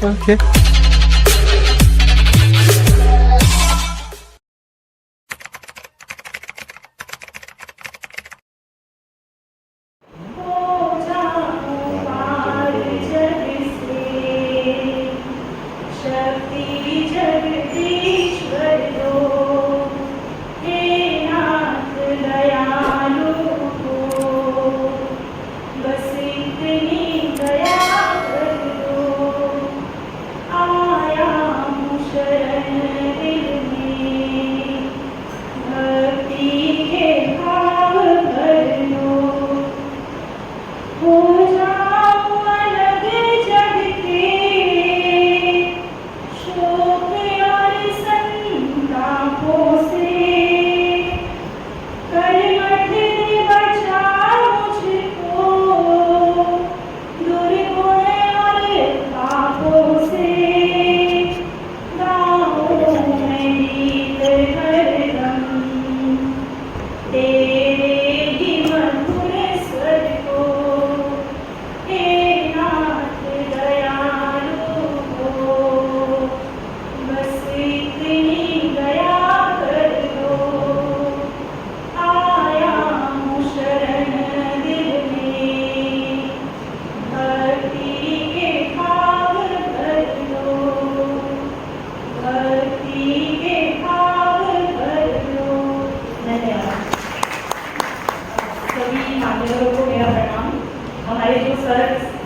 Okay.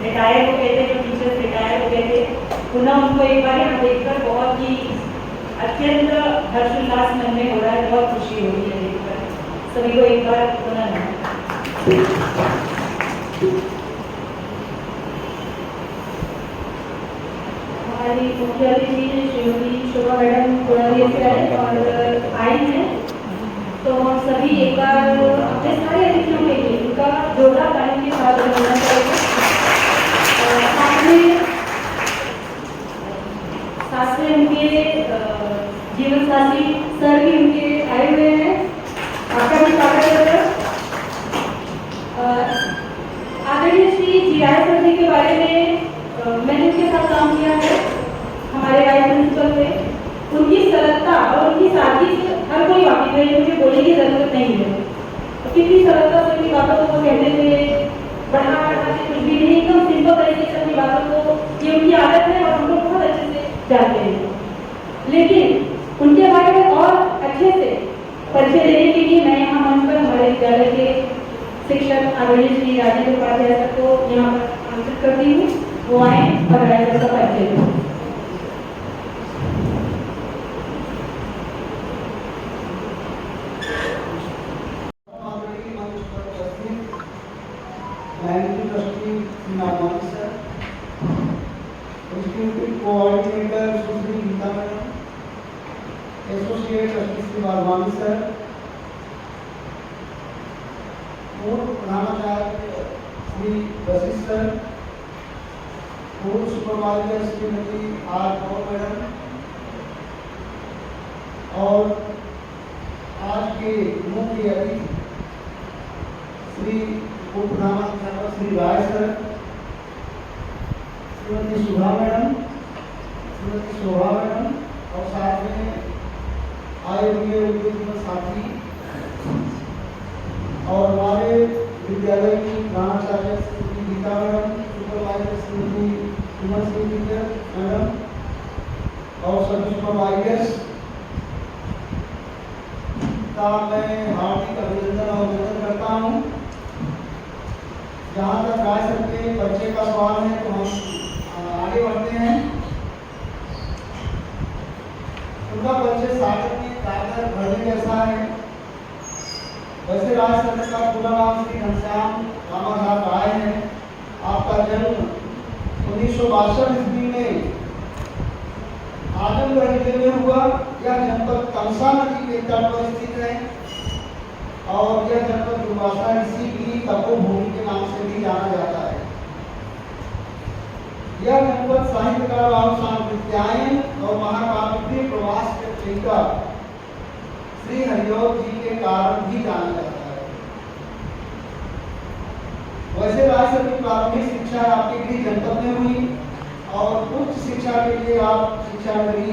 Retire हो गए थे, जो टीचर्स रिटायर हो गए थे, पुनः उनको एक बार यहाँ देखकर बहुत ही अत्यंत हर्षोल्लास मन में हो रहा है, बहुत खुशी हो रही है देखकर सभी को एक बार पुनः। हमारी मुख्य अतिथि श्रीमती शोभा मैडम पुरानी और आई हैं, तो हम सभी एक बार अपने सारे अतिथियों के लिए उनका जोरदार ताली के साथ होना चाहिए। साथ में उनके जीवन साथी सर भी उनके आए हुए हैं, आपका भी स्वागत है। आदरणीय श्री जी.आर. सर जी के बारे में मैंने उनके साथ काम किया है हमारे वाइस प्रिंसिपल पे। उनकी सरलता और उनकी सादगी से हर कोई वाकिफ है, मुझे बोलने की जरूरत नहीं है। कितनी सरलता से उनकी बातों को कहते थे, बढ़ा बढ़ा के कुछ भी नहीं, एकदम सिंपल तरीके से अपनी बातों को, ये उनकी आदत है और हम लोग बहुत अच्छे से जानते हैं। लेकिन उनके बारे में और अच्छे से परिचय देने के लिए मैं यहाँ मंच पर हमारे विद्यालय के शिक्षक आदरणीय श्री राजेंद्र उपाध्याय सर को यहाँ पर आमंत्रित करती हूँ, वो आए और राजेंद्र का परिचय दें। कोऑर्डिनेटर सुश्री Geeta madam, associate trustee Shri Bagwani sir, पूर्व प्रधानाचार्य श्री वशिष्ठ सर, पूर्व supervisor Shrimati R Kaur madam और आज के मुख्य अतिथि श्री उप प्रधानाचार्य Shri Rai sir, Shrimati Sudha madam, Shrimati Shobha madam और साथ में आए हुए उनके जीवन साथी और हमारे विद्यालय की प्रधानाचार्य श्रीमती गीता मैडम, सुपरवाइजर श्रीमती सुमन सिंह मैडम और सभी सुपरवाइजर्स का मैं हार्दिक अभिनंदन और वंदन करता हूँ। जहाँ तक राय सर के बच्चे का सवाल है तो हम आगे बढ़ते हैं। उनका परिचय सागर में कागर भरने जैसा है। वैसे राय सर का पूरा नाम श्री घनश्याम रामाधार राय है। आपका जन्म 1962 ईस्वी में आजमगढ़ जिले में हुआ। यह जनपद तमसा नदी के तट पर स्थित है और यह जनपद दुर्वासा ऋषि की तपोभूमि के नाम से भी जाना जाता है। यह जनपद साहित्यकार बाबू साहित्यायन और महाकाव्य प्रवास के प्रेरिका श्री हरियोग जी के कारण भी जाना जाता है। वैसे राय सर की प्राथमिक शिक्षा आपके गृह जनपद में हुई और उच्च शिक्षा के लिए आप शिक्षानगरी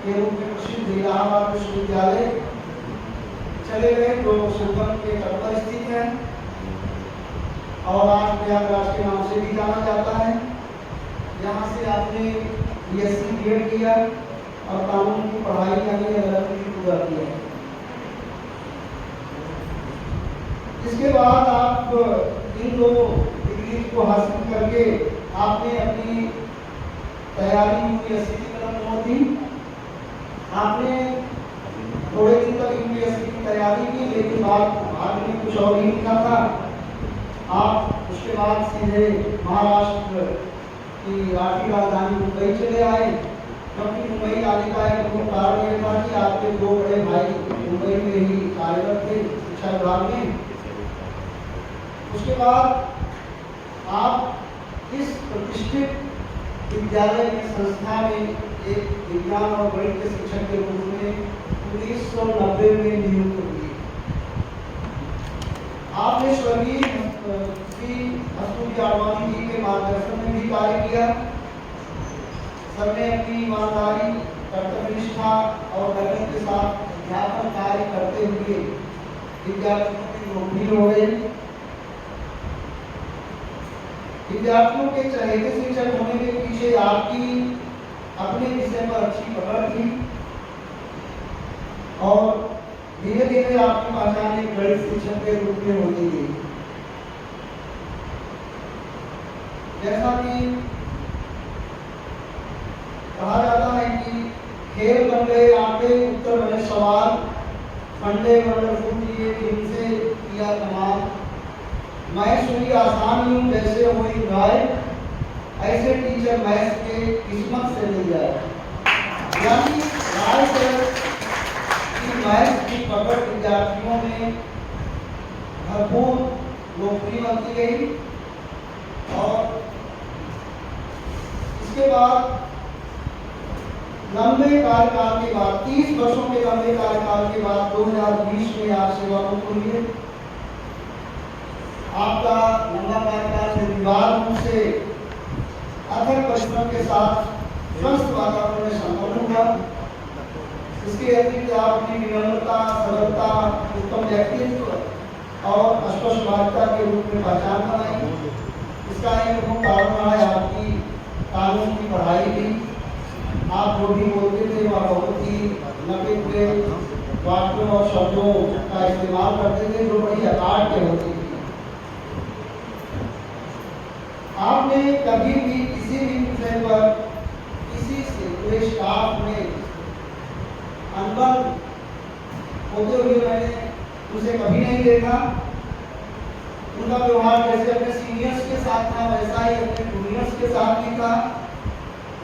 के रूप में प्रसिद्ध इलाहाबाद विश्वविद्यालय चले गए, जो संगम के तट पर स्थित है और आज प्रयागराज के नाम से भी जाना जाता है। यहाँ से आपने BSc B.Ed किया और कानून की पढ़ाई यानी LLB पूरा किया। इसके बाद आप इन दो डिग्री को हासिल करके आपने अपनी तैयारी UPSC की तरफ मोड़ दी। आपने थोड़े दिन तक UPSC की तैयारी की, लेकिन बाद में कुछ और ही लिखा था। आप उसके बाद सीधे महाराष्ट्र की आर्थिक राजधानी मुंबई चले आए, क्योंकि मुंबई आने का एक प्रमुख कारण यह था कि आपके दो बड़े भाई मुंबई में ही कार्यरत थे शिक्षा विभाग में। उसके बाद आप इस प्रतिष्ठित विद्यालय की संस्था में एक विज्ञान और गणित के शिक्षक के रूप में 1990 में नियुक्त हुए। आपने स्वर्गीय श्री हस्तुति आडवाणी जी के मार्गदर्शन में भी कार्य किया। सर ने अपनी ईमानदारी, कर्तव्यनिष्ठा और लगन के साथ अध्यापन कार्य करते हुए विद्यार्थियों के लोकप्रिय हो गए। विद्यार्थियों के चहेते शिक्षक होने के पीछे आपकी अपने विषय पर अच्छी पकड़ थी और धीरे धीरे आपकी पहचान एक गणित शिक्षक के रूप में होती गई। जैसा कि कहा जाता है कि खेल बन गए आंकड़े, उत्तर बने सवाल, फंडे वंडरफुल किए जिनसे किया कमाल, मैं सुनी आसान यूं जैसे हुई गाय, ऐसे टीचर मैथ्स के किस्मत से मिल जाए। यानी राय सर की मैथ्स की पकड़ विद्यार्थियों में भरपूर लोकप्रिय बनती गई। और इसके बाद लंबे कार्यकाल के बाद 30 वर्षों के लंबे कार्यकाल के बाद 2020 में आप सेवामुक्त हुए। आपका लंबा कार्यकाल निर्विवाद रूप से अथक परिश्रम के साथ स्वस्थ वातावरण में संपन्न हुआ। इसके अतिरिक्त आप अपनी विनम्रता, सरलता, उत्तम व्यक्तित्व और स्पष्टवादिता के रूप में पहचान बनाई। इसका एक प्रमुख कारण रहा है आपकी कानून की पढ़ाई भी। आप जो भी बोलते थे वह बहुत ही नपे हुए वाक्यों और शब्दों का इस्तेमाल करते थे जो बड़ी अकाट के होती थी। आपने कभी भी किसी भी विषय पर किसी से पूरे स्टाफ में अनबन होते हुए मैंने उसे कभी नहीं देखा। उनका व्यवहार जैसे अपने सीनियर्स के साथ था वैसा ही अपने जूनियर्स के साथ भी था,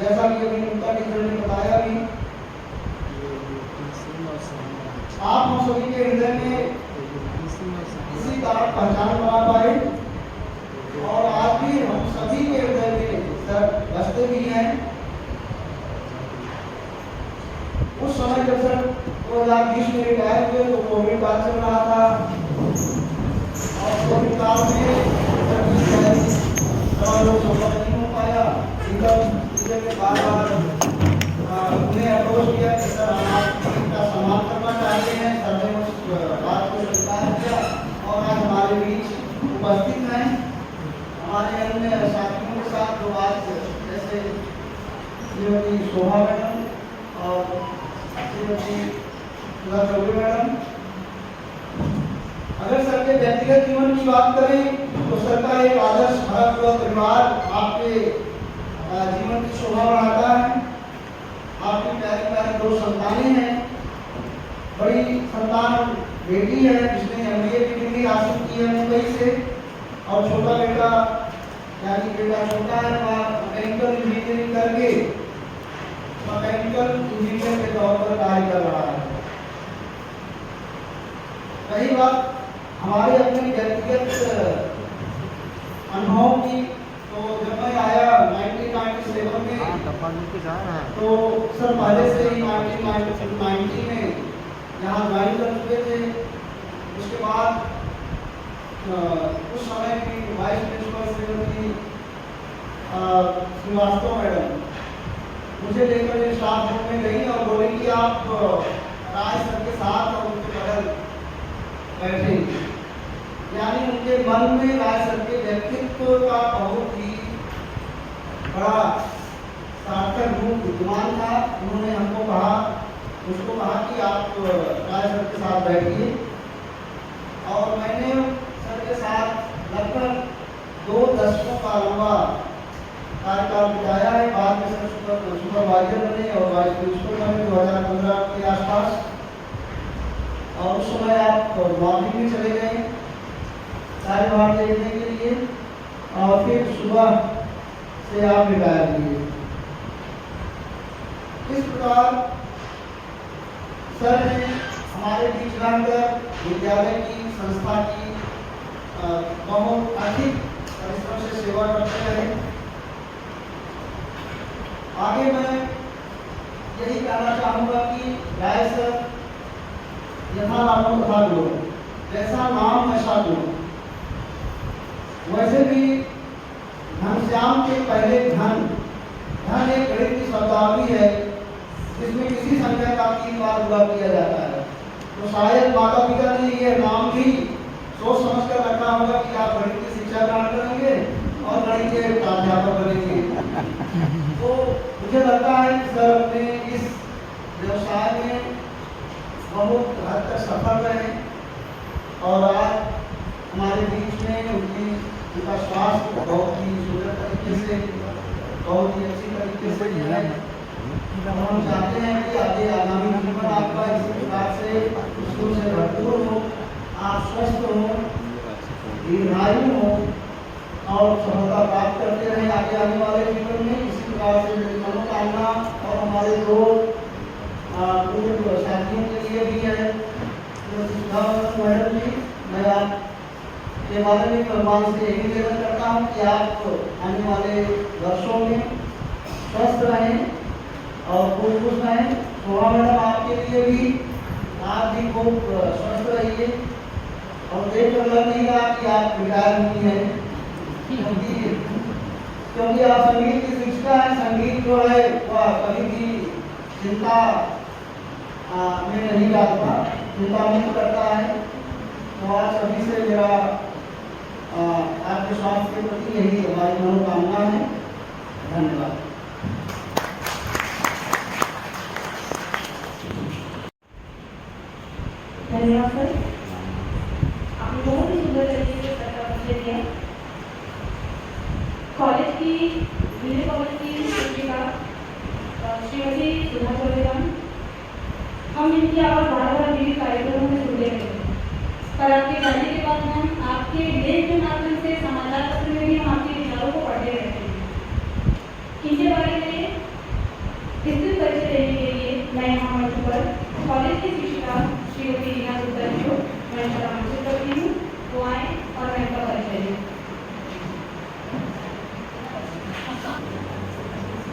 जैसा कि अभी उनका टीचर ने बताया भी। आप हम सभी के हृदय में इसी कारण पहचान बना पाए और आज भी हम सभी के हृदय में सर बसते भी हैं। उस समय जब सर 2020 में रिटायर हुए तो कोविड काल चल रहा था और कोविड काल में लोग सफल नहीं हो पाया। के बार-बार उन्हें अप्रोच किया कि सर आप इसका सम्मान करना चाहते हैं। सर ने उस बात को स्वीकार किया और आज हमारे बीच उपस्थित हैं। हमारे अन्य साथियों के साथ जो आज जैसे श्रीमती शोभा मैडम और श्रीमती सुधा चौबे मैडम। अगर सर के व्यक्तिगत जीवन की बात करें तो सर का एक आदर्श भरा हुआ परिवार आपके जीवन की शोभा बढ़ाता है। आपकी प्यारी प्यारी 2 संतानें हैं। बड़ी संतान बेटी है जिसने MBA की डिग्री हासिल की है मुंबई से और छोटा बेटा यानी बेटा छोटा है वह मैकेनिकल इंजीनियरिंग करके मैकेनिकल इंजीनियर के तौर पर कार्य कर रहा है। रही बात हमारे अपने व्यक्तिगत अनुभव की, तो जब मैं आया 1997 में तो सर पहले से ही 1990 में यहाँ ज्वाइन कर चुके थे। उसके बाद उस समय की वाइस प्रिंसिपल श्रीमती श्रीवास्तव मैडम मुझे लेकर ये स्टाफ रूम में गई और बोली कि आप राय सर के साथ और उनके बगल बैठेंगे। यानी उनके मन में राय सर के व्यक्तित्व का बहुत ही बड़ा सार्थक रूप विद्यमान था। उन्होंने हमको कहा, उसको कहा कि आप राय सर के साथ बैठिए, और मैंने सर के साथ लगभग 2 दशकों का लंबा कार्यकाल बिताया है। बाद में सर सुपरवाइजर बने और वाइस प्रिंसिपल बने 2015 के आसपास, और उस समय आप मॉर्निंग में चले गए कार्यभार देखने के लिए, और फिर सुबह से आप रिटायर किए। इस प्रकार सर ने हमारे बीच रहकर विद्यालय की संस्था की बहुत अधिक परिश्रम से सेवा करते रहे। आगे मैं यही कहना चाहूँगा कि राय सर यथा नाम तथा गुण, जैसा नाम वैसा गुण। वैसे भी घनश्याम के पहले धन एक गणित की शब्दावली है जिसमें किसी संख्या का 3 बार गुणा किया जाता है। तो शायद माता पिता ने यह नाम भी सोच समझ कर रखा होगा कि आप गणित की शिक्षा ग्रहण करेंगे और गणित के प्राध्यापक बनेंगे। तो मुझे लगता है कि सर अपने इस व्यवसाय में बहुत हद तक सफल रहे, और आज हमारे बीच में उनका स्वास्थ्य बहुत ही सुंदर तरीके से, बहुत ही अच्छी तरीके से है। हम चाहते हैं कि आगे आगामी जीवन आपका इसी प्रकार से स्कूल से भरपूर हो, आप स्वस्थ हो, दीर्घायु हो और सफलता प्राप्त करते रहे आगे आने वाले जीवन में। इसी प्रकार से मेरी मनोकामना और हमारे 2 पूर्व साथियों के लिए भी है। तो मैडम जी, मैं आप के बारे में भगवान से यही निवेदन करता हूँ कि आप आने वाले वर्षों में स्वस्थ रहें और खूब खुश रहें। शोभा मैडम, आपके लिए भी आप भी खूब स्वस्थ रहिए, और देख कर लग नहीं रहा कि आप रिटायर हुई हैं, क्योंकि आप संगीत की शिक्षिका है। संगीत जो है वह कभी भी चिंता में नहीं डालता, चिंता मुक्त करता है। तो आज सभी से मेरा आपके स्वास्थ्य के प्रति यही हमारी मनोकामना है। धन्यवाद। धन्यवाद सर, आपने बहुत ही सुंदर तरीके से सर का परिचय दिया। कॉलेज की जूनियर कॉलेज की शिक्षिका श्रीमती सुधा चौधरी, हम इनकी आवाज़ बार विभिन्न कार्यक्रमों में सुनते रहे, पर आपके जाने के बाद हम आपके लेख के माध्यम से समाचार पत्र में भी हम आपके विचारों को पढ़ते रहते हैं। इनके बारे में विस्तृत परिचय देने के लिए मैं यहाँ मंच पर कॉलेज की शिक्षिका श्रीमती रीना गुप्ता जी को मैं आमंत्रित करती हूँ, वो आए और मैं इनका परिचय दें।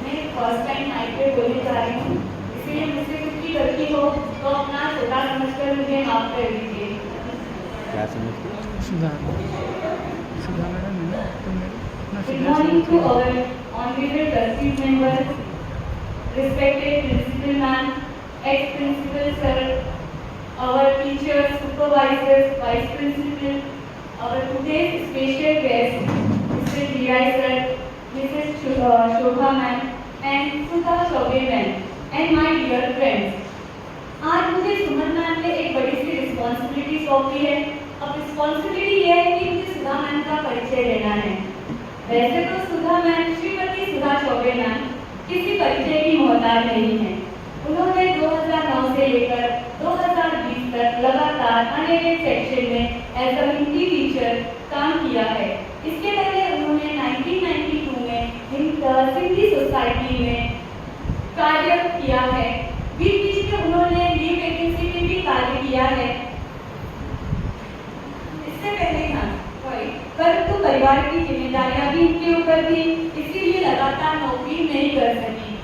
मैं फर्स्ट टाइम माइक पे बोलने जा रही हूँ, इसलिए मुझसे कुछ भी गलती हो तो अपना छोटा समझकर मुझे माफ कर दीजिए। क्या समझते? सुधा मैडम है ना, तो Good morning to our honorable trustees members, respected principal ma'am, ex-principal sir, our teachers, supervisors, vice principal, our today's special guest, Mr. D.I. sir, Mrs. Shobha ma'am, and Sudha Chaube ma'am, and my dear friends. आज मुझे सुमन ma'am ने एक बड़ी सी responsibility सौंपी है। अब responsibility ये है कि मुझे सुधा मैम का परिचय देना है। वैसे तो सुधा मैम, श्रीमती सुधा चौबे मैम किसी परिचय की मोहताज नहीं है। उन्होंने 2009 से लेकर 2020 तक लगातार अनेक सेक्शन में एज अ हिंदी टीचर काम किया है। इसके पहले उन्होंने 1992 में सिंधी सोसाइटी में कार्य किया है। बीच में उन्होंने लीव वैकेंसी में भी कार्य किया है। इससे पहले परंतु परिवार की जिम्मेदारियां भी उनके ऊपर थी, इसीलिए लगातार नौकरी नहीं कर सकी।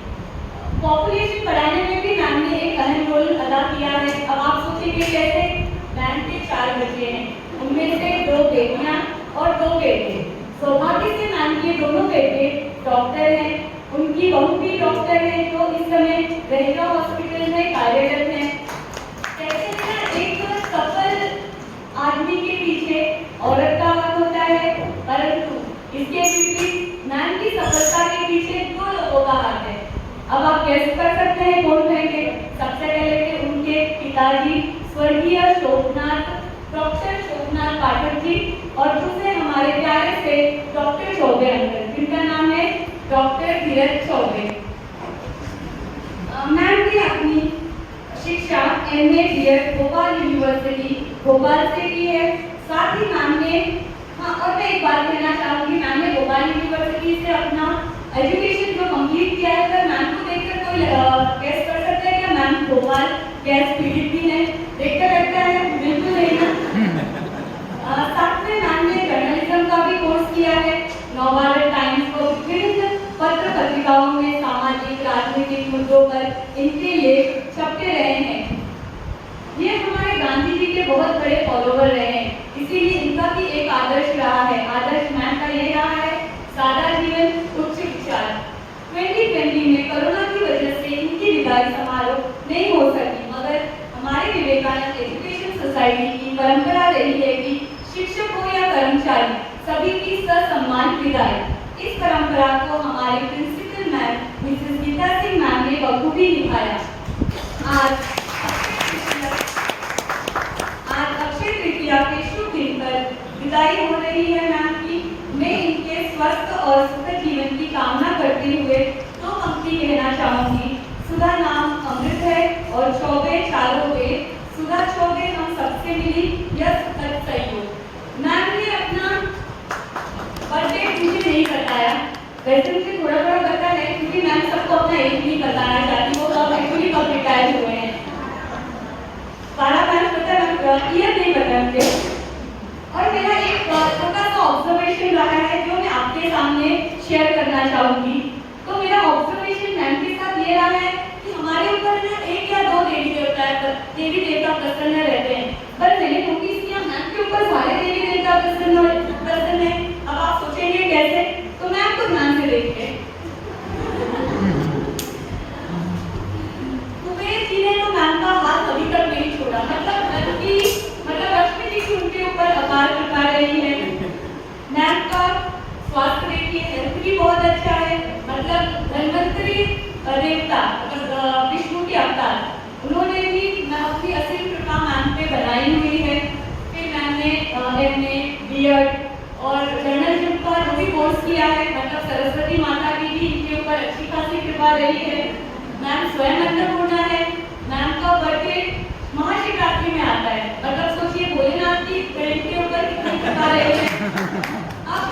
पॉपुलेशन बढ़ाने में भी मैम ने एक अहम रोल अदा किया है। अब आप सोचेंगे कैसे? मैम के 4 बच्चे हैं, उनमें से 2 बेटियां और 2 बेटे। सौभाग्य से मैम के दोनों बेटे डॉक्टर हैं उनकी बहू भी डॉक्टर है जो इस समय रहेगा हॉस्पिटल में कार्यरत है। कहते हैं ना, एक सफल आदमी के पीछे औरत का हाथ होता है, परंतु इसके विपरीत मैम की सफलता के पीछे 2 लोगों का हाथ है। अब आप गेस कर सकते हैं कौन रहेंगे। सबसे पहले थे उनके पिताजी स्वर्गीय शोभनाथ, डॉक्टर शोभनाथ पाठक जी, और दूसरे हमारे प्यारे से डॉक्टर चौबे अंकल, जिनका नाम है डॉक्टर धीरज चौबे। मैम ने अपनी शिक्षा MA BEd Bhopal university Bhopal से की है। साथ ही मैम ने और मैं एक बात कहना चाहूंगी, मैम ने भोपाल यूनिवर्सिटी से अपना एजुकेशन जो कंप्लीट किया है। अगर मैम को देखकर कोई गेस कर सकता है क्या मैम भोपाल गैस पीड़ित भी है? देखकर लगता है बिल्कुल नहीं ना। साथ में मैम ने जर्नलिज्म का भी कोर्स किया है। नवभारत टाइम्स को विभिन्न पत्र पत्रिकाओं में सामाजिक राजनीतिक मुद्दों पर इनके लेख छपते रहे हैं। ये हमारे गांधी जी के बहुत बड़े फॉलोवर रहे हैं, इसीलिए इनका भी एक आदर्श रहा है। आदर्श मैम का ये रहा है, सादा जीवन उच्च विचार। 2020 में कोरोना की वजह से इनकी विदाई समारोह नहीं हो सकी, मगर हमारे विवेकानंद एजुकेशन सोसाइटी की परंपरा रही है कि शिक्षक हो या कर्मचारी सभी की ससम्मान विदाई। इस परंपरा को हमारे principal ma'am Mrs Geeta Singh ma'am ने बखूबी निभाया। आज अक्षय तृतीया के शुभ दिन पर विदाई हो रही है मैम की। मैं इनके स्वस्थ और सुखद जीवन की कामना करते हुए 2 पंक्ति कहना चाहूंगी। सुधा नाम अमृत है और चौबे चारों वेद। सुधा चौबे हम सबसे मिली यह सुखद सहयोग। मैम ने अपना बर्थडे मुझे नहीं बताया, वैसे मुझे थोड़ा थोड़ा पता है क्योंकि मैम सबको अपना एज नहीं बताना चाहती, वो कब एक्चुअली कब रिटायर हुए हैं। सारा मैम पता है, ईयर नहीं पता मुझे। और मेरा एक छोटा सा ऑब्जर्वेशन रहा है जो मैं आपके सामने शेयर करना चाहूंगी। तो मेरा ऑब्जर्वेशन मैम के साथ ये रहा है कि हमारे ऊपर ना 1 या 2 देवी देवता प्रसन्न रहते हैं, पर मैंने नोटिस किया मैम के ऊपर सारे देवी देवता प्रसन्न है। अब आप सोचेंगे कैसे, तो मैम को ध्यान से देखिए। कुबेर जी ने तो मैम का हाथ अभी तक नहीं छोड़ा, मतलब लक्ष्मी जी की उनके ऊपर अपार कृपा रही है। मैम का स्वास्थ्य देखिए, हेल्थ भी बहुत अच्छा है, मतलब धन्वंतरी देवता विष्णु के अवतार, उन्होंने भी अपनी असीम कृपा मैम पे बनाई हुई है। फिर मैम ने MA BEd और जर्नलिज्म का जो भी कोर्स किया है, मतलब सरस्वती माता की भी इनके ऊपर अच्छी खासी कृपा रही है। मैम स्वयं अन्नपूर्णा है। मैम का बर्थडे महाशिवरात्रि में आता है, मतलब सोचिए भोलेनाथ की गणेश के ऊपर कितनी कृपा रही है। अब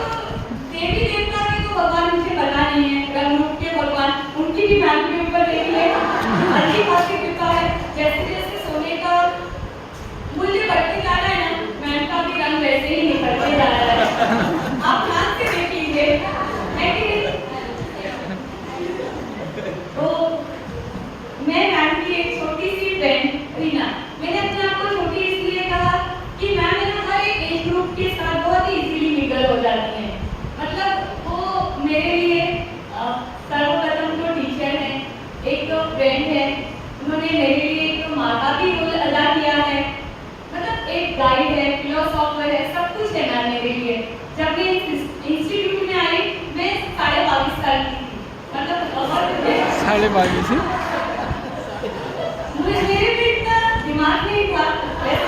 देवी देवता के तो भगवान मुझे पता नहीं है, रंगरूप के भगवान उनकी भी मैम के ऊपर रही है, अच्छी खासी कृपा है। जैसे जैसे सोने का मूल्य बढ़ते जा रहा है ना, मैम का भी रंग वैसे ही निकलते जा रहा है। आप ध्यान से देख लीजिए, तो मैं मैम की एक छोटी सी फ्रेंड रीना, मैंने अपने आप को छोटी इसलिए कहा कि मैम है ना हर एक एज ग्रुप के साथ बहुत ही इजीली मिंगल हो जाती हैं। मतलब वो मेरे लिए सर्वप्रथम जो टीचर है, एक तो फ्रेंड है, उन्होंने मेरे लिए एक माँ का भी रोल अदा किया है, मतलब एक गाइड है, फिलोसॉफर है, सब कुछ है मैम मेरे लिए। जब मैं इंस्टीट्यूट में आई मैं 22.5 साल की थी, मतलब 22.5 मेरे भी इतना दिमाग नहीं था, वैसे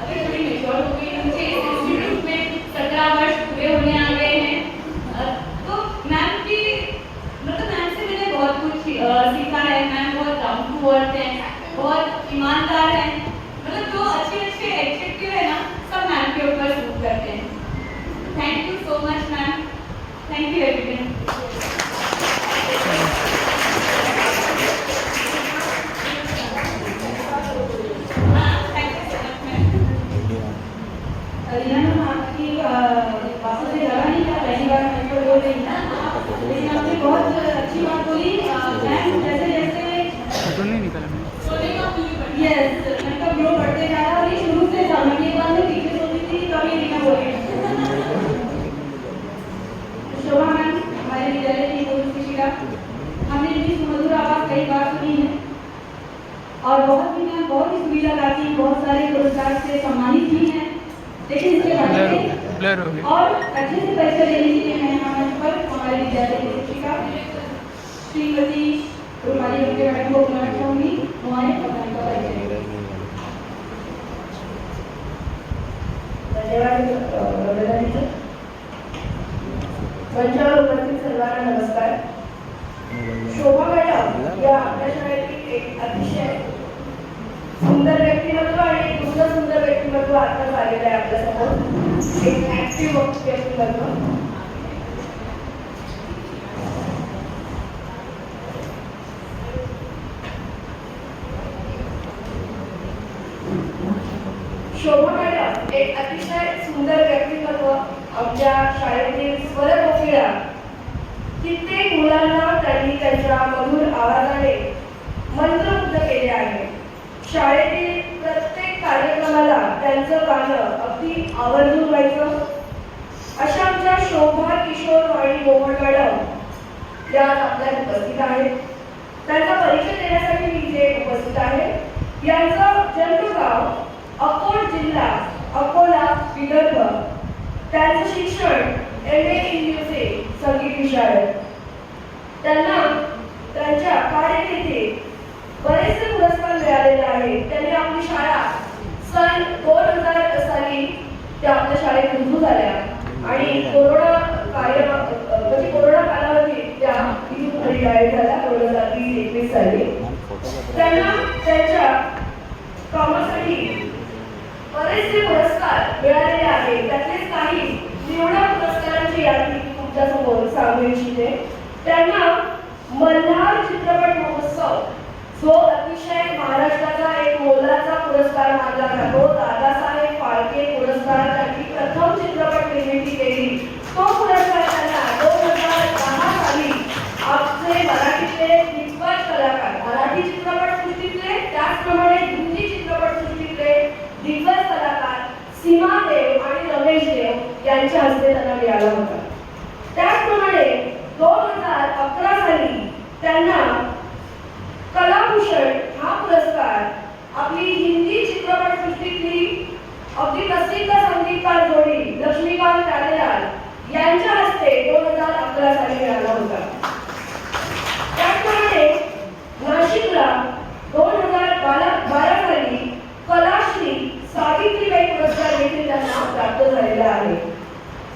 अभी थोड़ी मेच्योर हो गई, मुझे इस इंस्टीट्यूट में 17 वर्ष पूरे होने आ गए हैं। तो मैम की मतलब मैम से मैंने बहुत कुछ सीखा है। मैम बहुत डाउन टू अर्थ है, बहुत ईमानदार है, मतलब जो अच्छे अच्छे एडजेक्टिव है ना सब मैम के ऊपर सूट करते हैं। Thank you so much ma'am, thank you everyone. आपकी बातों से लगा नहीं था, पहली बार मैं तो बोल रही ना, लेकिन आपने बहुत अच्छी बात बोली। जैसे जैसे फोटो नहीं निकाला मैंने। यस, मैं तो ग्रो बढ़ते जा रहा है और और बहुत ही मैम बहुत ही सुविधा लाती, बहुत सारे पुरस्कार से सम्मानित भी हैं। लेकिन इसके बारे में ब्लर हो गया। और अच्छे से परिचय लेने के लिए मैं यहाँ मंच पर हमारे विद्यालय की शिक्षिका श्रीमती रूपाली गंगे मैडम को बुलाना चाहूँगी। हमारे प्रधान का परिचय। धन्यवाद मंचावर उपस्थित सर्वांना नमस्कार. शोभा मॅडम या आपल्या शाळेतील एक अतिशय सुंदर व्यक्तिमत्व आणि एक दुसरं सुंदर व्यक्तिमत्व आता आलेलं आहे आपल्या समोर. एक ऍक्टिव्ह व्यक्तिमत्व. शोभा मॅडम एक अतिशय सुंदर व्यक्तिमत्व आमच्या शाळेतील स्वरकोकिळा कित्येक मुलांना त्यांनी त्यांच्या मधुर आवाजाने मंत्रमुग्ध केले आहे. शाळेतील प्रत्येक कार्यक्रमाला त्यांचं गाणं अगदी आवर्जून व्हायचं. अशा आमच्या शोभा किशोर वाणी मोहोळ मॅडम या आपल्या उपस्थित आहेत. त्यांचा परिचय देण्यासाठी मी इथे उपस्थित आहे. यांचं जन्मगाव अकोट जिल्हा अकोला विदर्भ. त्यांचं शिक्षण MA इन म्युझिक संगीत विषयात. त्यांना त्यांच्या कारकिर्दीत बरेचसे पुरस्कार मिळालेले आहेत. त्यांनी आपली शाळा सन 2000 साली त्या आपल्या शाळेत रुजू झाल्या आणि कोरोना कालावधीत त्या इथून रिटायर झाल्या 2020-21 साली. त्यांना त्यांच्या कामासाठी बरेचसे पुरस्कार मिळालेले आहेत. त्यातलेच काही निवडक पुरस्कारांची यादी तुमच्या समोर सांगू इच्छिते. त्यांना मल्हार चित्रपट महोत्सव जो अतिशय महाराष्ट्राचा एक मोलाचा पुरस्कार मानला जातो. दादासाहेब फाळके पुरस्कार त्यांनी प्रथम चित्रपट निर्मिती केली. तो पुरस्कार त्यांना 2010 साली आपले मराठीतले दिग्गज कलाकार, मराठी चित्रपटसृष्टीतले त्याचप्रमाणे हिंदी चित्रपटसृष्टीतले दिग्गज कलाकार सीमा देव आणि रमेश देव यांच्या हस्ते त्यांना मिळाला होता. त्याचप्रमाणे 2011 साली त्यांना कलाभूषण हा पुरस्कार आपली हिंदी चित्रपटसृष्टीतली अगदी प्रसिद्ध संगीतकार जोडी लक्ष्मीकांत प्यारेलाल यांच्या हस्ते 2011 साली मिळाला होता. त्याचप्रमाणे नाशिकला 2012 साली कलाश्री सावित्रीबाई पुरस्कार देखील त्यांना प्राप्त झालेला आहे.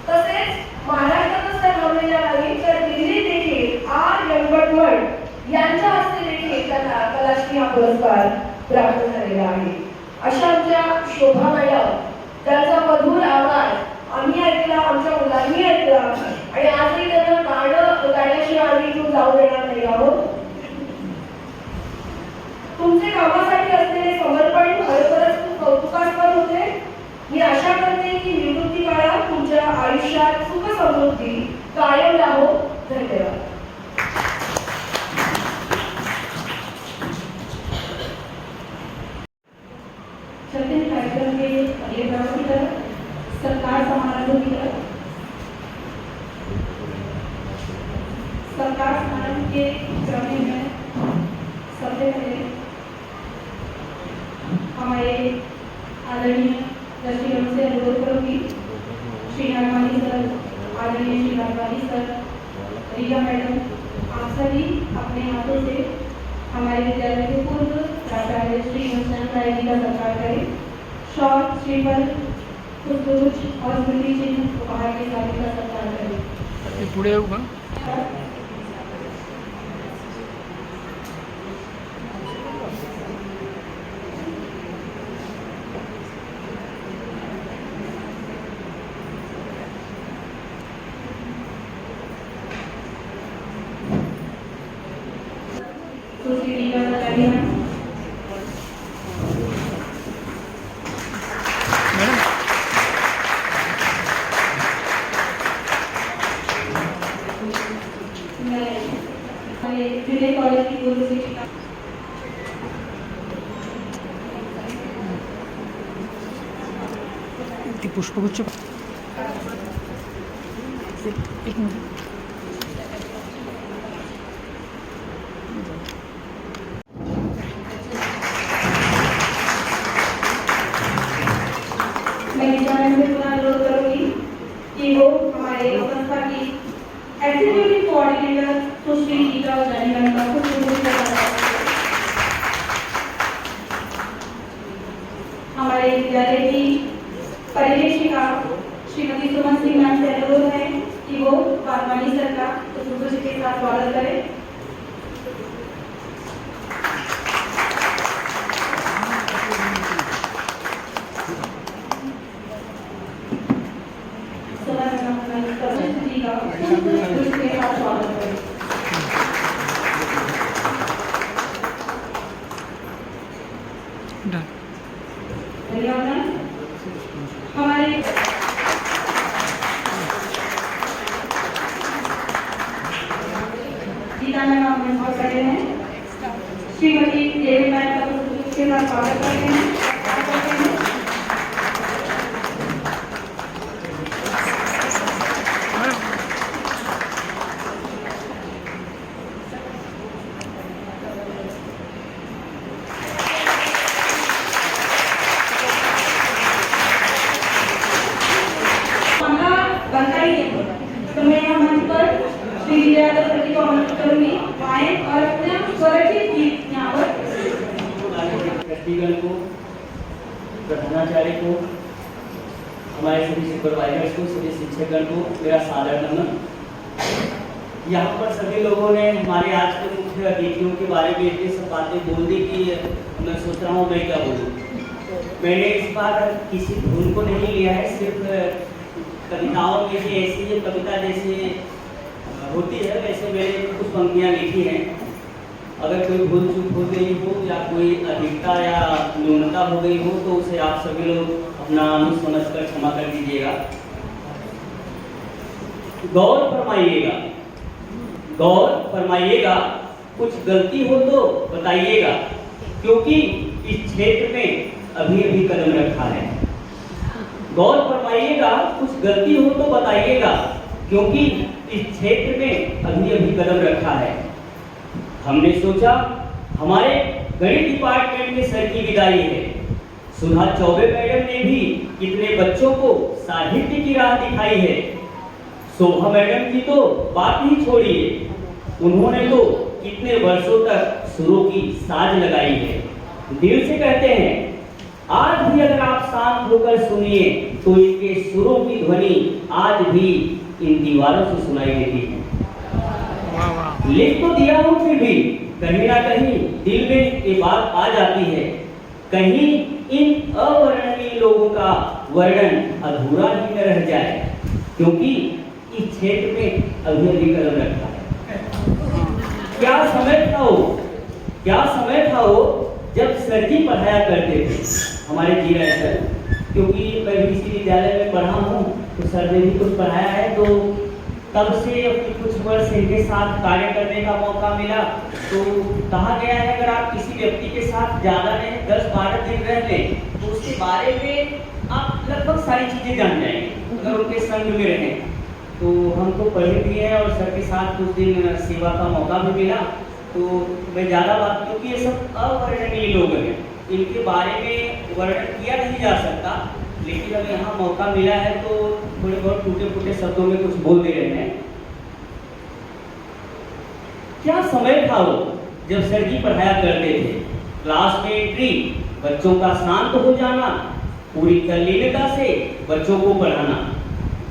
तसेच महाराष्ट्रातच त्या थांबलेल्या नाही तर दिल्लीत देखील R व्यंकटमठ यांच्या हस्ते देखील त्यांना कलाश्री हा पुरस्कार प्राप्त झालेला आहे. अशा आमच्या शोभा मॅडम त्यांचा मधुर आवाज आम्ही ऐकला, आमच्या मुलांनी ऐकला आणि आजही त्यांना गाणं गाण्याशिवाय आम्ही इथून जाऊ देणार नाही आहोत. तुमचे कामासाठी असलेले समर्पण खरोखरच खूप कौतुकास्पद होते. मी आशा करते की निवृत्ती काळात तुमच्या आयुष्यात सुख समृद्धी कायम लाभो. धन्यवाद. चलते हैं कार्यक्रम के अगले भाग की तरफ, सत्कार समारोह की तरफ. सत्कार समारोह के क्रम में सबसे पहले हमारे आदरणीय दर्शकों से अनुरोध करूंगी श्री नागवानी सर, आदरणीय श्री नागवानी सर, रीगा मैडम, आप सभी अपने हाथों से हमारे विद्यालय के पूर्व प्राचार्य श्री घनश्याम राय जी का सत्कार करें. शॉर्ट, श्रीफल, पुष्पगुच्छ और स्मृति चिन्ह उपहार के साथ का सत्कार करें. पुढे येऊ का? जूनियर कॉलेज की पूर्व शिक्षिका पुष्पगुच्छ एक मिनिट. श्रीमती सुमन सिंह मैम से अनुरोध है कि वो बागवानी सर का पुष्पगुच्छ के साथ स्वागत करें। हमारे गीता मैम आप मंच पर खड़े हैं। श्रीमती देवी मैम का पुष्पगुच्छ के साथ स्वागत करते हैं। बनता ही है तो मैं यहाँ मंच पर श्री विजया सर को आमंत्रित करूंगी आए और अपना स्वरचित गीत यहाँ पर व्यक्तिगण को, प्रधानाचार्य को, हमारे सभी सुपरवाइजर्स को, सभी शिक्षकगण को मेरा सादर नमन। यहाँ पर सभी लोगों ने हमारे आज के मुख्य अतिथियों के बारे में इतनी सब बातें बोल दी कि मैं सोच रहा हूँ मैं क्या बोलूँ। मैंने इस बार किसी धुन को नहीं लिया है, सिर्फ कविताओं में से ऐसी कविता जैसे होती है वैसे मैंने कुछ पंक्तियाँ लिखी हैं। अगर कोई भूल चूक हो गई हो या कोई अधिकता या न्यूनता हो गई हो तो उसे आप सभी लोग अपना अनुस समझकर क्षमा कर दीजिएगा। गौर फरमाइएगा, गौर फरमाइएगा, कुछ गलती हो तो बताइएगा, क्योंकि इस क्षेत्र में अभी अभी कदम रखा है। गौर फरमाइएगा, कुछ गलती हो तो बताइएगा, क्योंकि इस क्षेत्र में अभी अभी कदम रखा है। हमने सोचा हमारे गणित डिपार्टमेंट में सर की विदाई है। सुधा चौबे मैडम ने भी कितने बच्चों को साहित्य की राह दिखाई है। शोभा मैडम की तो बात ही छोड़िए, उन्होंने तो कितने वर्षों तक सुरों की साज लगाई है। दिल से कहते हैं, आज भी अगर आप शांत होकर सुनिए तो इनके सुरों की ध्वनि आज भी इन दीवारों से सुनाई देती है। लिख तो दिया हूं फिर भी कहीं ना कहीं दिल में ये बात आ जाती है, कहीं इन अवर्णनीय लोगों का वर्णन अधूरा ही न रह जाए, क्योंकि इस क्षेत्र में अभी अभी कदम रखा है। क्या समय था वो, क्या समय था वो जब सर जी पढ़ाया करते थे, हमारे जीरा सर। क्योंकि मैं भी इसी विद्यालय में पढ़ा हूँ तो सर ने भी कुछ पढ़ाया है, तो तब से अपने कुछ वर्ष इनके साथ कार्य करने का मौका मिला। तो कहा गया है अगर आप किसी व्यक्ति के साथ ज़्यादा नहीं 10-12 दिन रह लें तो उसके बारे में आप लगभग सारी चीज़ें जान जाएंगे अगर उनके संग में रहें। तो हम तो पढ़े भी हैं और सर के साथ कुछ दिन सेवा का मौका भी मिला। तो मैं ज़्यादा बात, क्योंकि ये सब अवर्णनीय लोग हैं, इनके बारे में वर्णन किया नहीं जा सकता, लेकिन अब यहाँ मौका मिला है तो थोड़े बहुत टूटे फूटे शब्दों में कुछ बोल दे रहे हैं। क्या समय था वो जब सर जी पढ़ाया करते थे। क्लास में एंट्री, बच्चों का शांत हो जाना, पूरी तल्लीनता से बच्चों को पढ़ाना।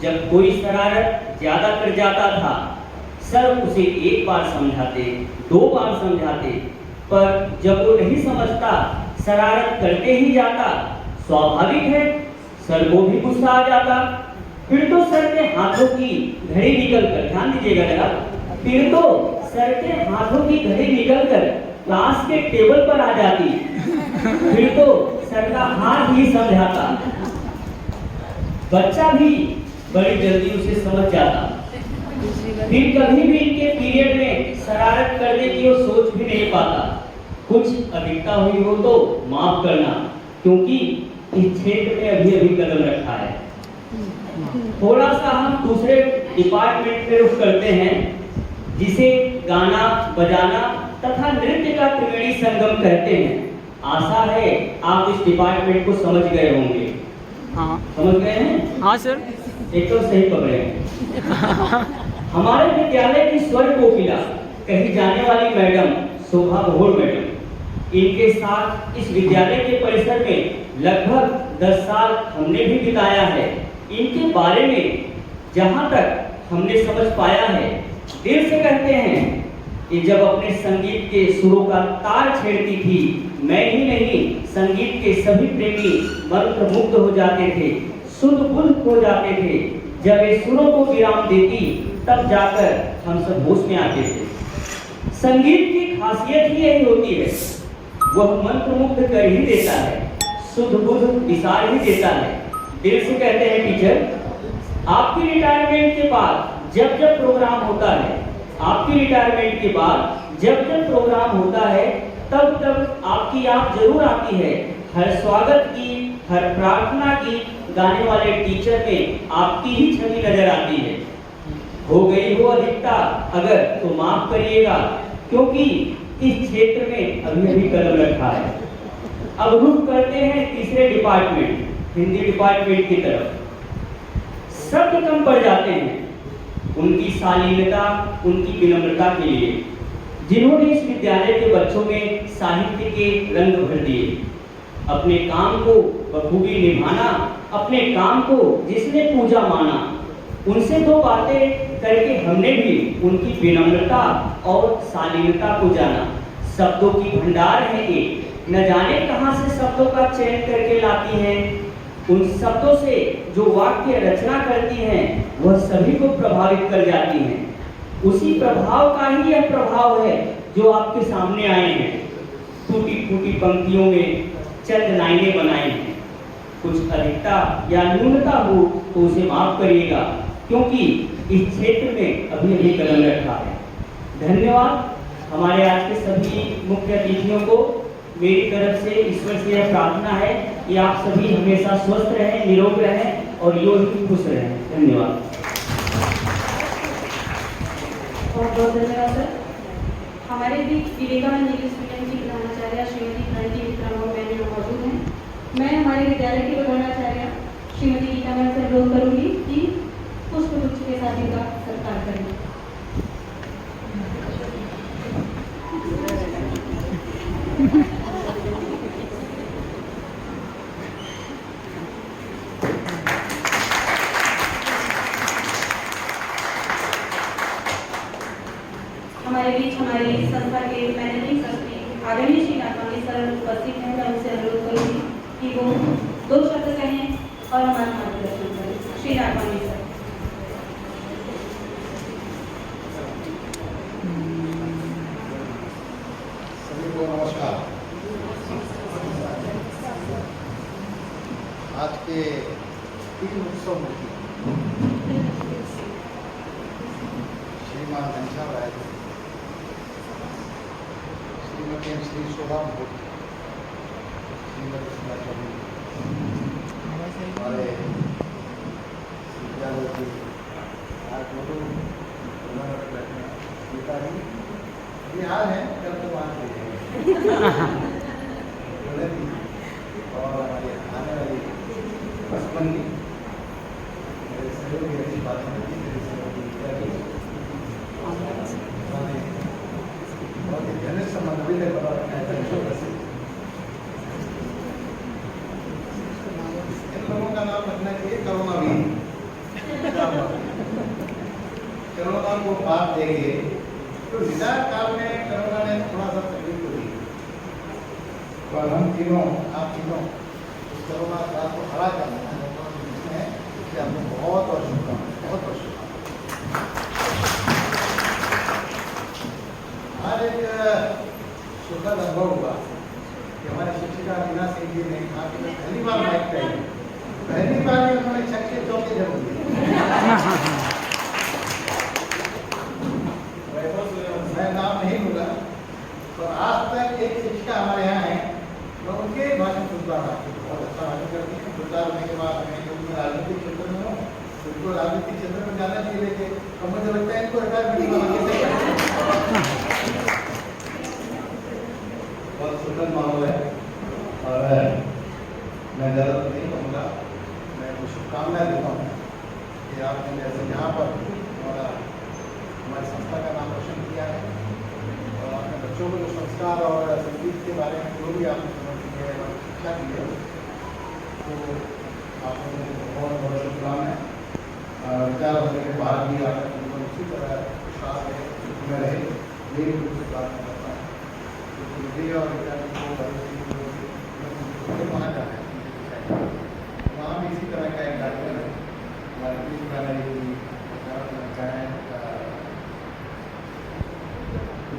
जब कोई शरारत ज्यादा कर जाता था सर उसे एक बार समझाते, 2 बार समझाते, पर जब वो नहीं समझता शरारत करते ही जाता, स्वाभाविक है सर को भी गुस्सा आ जाता। फिर तो सर के हाथों की घड़ी निकलकर, ध्यान दीजिएगा जरा, फिर तो सर के हाथों की घड़ी निकलकर क्लास के टेबल पर आ जाती। फिर तो सर का हाथ ही समझाता, बच्चा भी बड़ी जल्दी उसे समझ जाता। फिर कभी भी इनके पीरियड में शरारत करने की वो सोच भी नहीं पाता। कुछ अधिकता हुई हो तो माफ करना, क्योंकि इस क्षेत्र में अभी अभी कदम रखा है। थोड़ा सा हम दूसरे डिपार्टमेंट में रुख करते हैं, जिसे गाना बजाना तथा नृत्य का त्रिवेणी संगम कहते हैं। आशा है आप इस डिपार्टमेंट को समझ गए होंगे। हाँ समझ गए हैं? हाँ सर, एकदम सही पकड़े हैं। हमारे विद्यालय की स्वर कोकिला कही जाने वाली मैडम शोभा भोर मैडम, इनके साथ इस विद्यालय के परिसर में लगभग 10 साल हमने भी बिताया है। इनके बारे में जहाँ तक हमने समझ पाया है, दिल से कहते हैं कि जब अपने संगीत के सुरों का तार छेड़ती थी, मैं ही नहीं संगीत के सभी प्रेमी मंत्रमुग्ध हो जाते थे, शुद्ध बुद्ध हो जाते थे। जब ये सुरों को विराम देती तब जाकर हम सब होश में आते थे। संगीत की खासियत ही यही होती है, वह मंत्रमुग्ध कर ही देता है, शुद्ध बुद्ध विसार ही देता है। दिल से कहते हैं टीचर, आपकी रिटायरमेंट के बाद जब जब प्रोग्राम होता है, आपकी रिटायरमेंट के बाद जब जब प्रोग्राम होता है, तब तब आपकी याद जरूर आती है। हर स्वागत की, हर प्रार्थना की गाने वाले टीचर में आपकी ही छवि नजर आती है। हो गई हो अधिकता अगर तो माफ करिएगा, क्योंकि इस क्षेत्र में अभी अभी कदम रखा है। अब रुख करते हैं तीसरे डिपार्टमेंट, हिंदी डिपार्टमेंट की तरफ। शब्द कम पड़ जाते हैं उनकी शालीनता, उनकी विनम्रता के लिए, जिन्होंने इस विद्यालय के बच्चों में साहित्य के रंग भर दिए। अपने काम को बखूबी निभाना, अपने काम को जिसने पूजा माना, उनसे दो बातें करके हमने भी उनकी विनम्रता और शालीनता को जाना। शब्दों की भंडार है एक, न जाने कहां से शब्दों का चयन करके लाती हैं। उन शब्दों से जो वाक्य रचना करती हैं, वह सभी को प्रभावित कर जाती हैं। उसी प्रभाव का ही यह प्रभाव है जो आपके सामने आए हैं। टूटी फूटी पंक्तियों में चंद लाइनें बनाई हैं। कुछ अधिकता या न्यूनता हो तो उसे माफ करिएगा, क्योंकि इस क्षेत्र में अभी अभी कदम रखा है। धन्यवाद। हमारे आज के सभी मुख्य अतिथियों को मेरी तरफ से ईश्वर से यह प्रार्थना है कि आप सभी हमेशा स्वस्थ रहें, निरोग रहें और योग ही खुश रहें। धन्यवाद। बहुत बहुत धन्यवाद सर। हमारे बीच विवेकानंद इंग्लिश मीडियम की प्रधानाचार्य श्रीमती प्रणति विक्रम मैम मौजूद हैं। मैं हमारे विद्यालय की प्रधानाचार्य श्रीमती गीता मैम से अनुरोध करूंगी कि पुष्पगुच्छ के साथ इनका सत्कार करें। हमारे बीच हमारी संस्था के मैनेजिंग ट्रस्टी आदरणीय श्री नागवानी सर उपस्थित हैं। मैं उनसे अनुरोध करूंगी कि वो दो शब्द कहें और हमारा मार्गदर्शन करें। श्री नागवानी सर। सभी को नमस्कार। आज के तीन उत्सव मुखी श्रीमान घनश्याम राय जी, श्रीमती श्री शोभा मुखर्जी, श्रीमती सुधा चौधरी, हमारे विद्यालय की आज गीता जी बिहार है, कल तो वहाँ और हमारी आने वाली बचपन की मेरे सहयोगी अच्छी बात होती है, मेरे सहयोगी बहुत ही घनिष्ठ संबंध भी बना रखा है। इन लोगों का नाम रखना चाहिए करुणावीर। करुणा को बात देंगे तो विचार काल में करुणा ने थोड़ा सा तकलीफ को दी, पर हम तीनों, आप तीनों उस करुणा काल को हरा करना है। इसलिए आपको बहुत बहुत शुभकामनाएं, बहुत बहुत शुभकामनाएं। आज एक सुखद अनुभव हुआ कि हमारी शिक्षिका मीना सिंह जी ने कहा कि मैं पहली बार माइक पे आई, पहली बार ही उन्होंने छक्के चौके जरूर दिए। मैं नाम नहीं लूँगा, तो आज तक एक शिक्षिका हमारे यहाँ है, मैं उनके भाषण सुनता रहा, बहुत अच्छा भाषण करती है। सुनता रहने के बाद मैं क्योंकि राजनीतिक क्षेत्र में हूँ, उनको राजनीतिक क्षेत्र में जाना चाहिए, लेकिन अब मुझे लगता है इनको बहुत सुंदर माहौल है। और मैं ज़्यादा नहीं कहूँगा, मैं कुछ शुभकामनाएं देता हूँ कि आपने जैसे यहाँ पर हमारा हमारी संस्था का नाम रोशन किया है और आपने बच्चों को जो संस्कार और संगीत के बारे में जो भी आपने समझ की है और शिक्षा की है, तो आपको मेरे बहुत बहुत शुभकामनाएं। रिटायर होने के बाद भी आप जीवन उसी तरह खुशहाल रहे, सुख में रहे, यही मुझसे प्रार्थना करता हूँ। मुझे और रिटायर को वहाँ जाना है, वहाँ भी इसी तरह का एक कार्यक्रम है। हमारे बीच का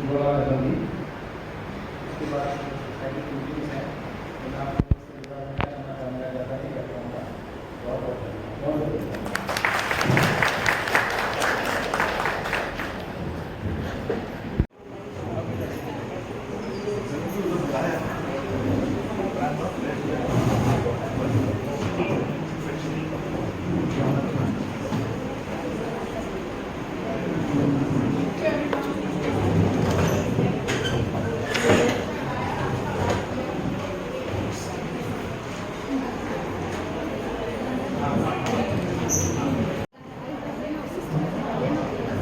जोड़ा नदी, उसके बाद सोसाइटी की मीटिंग्स हैं, तो मैं आपको इससे ज़्यादा नहीं कर पाऊँगा। बहुत बहुत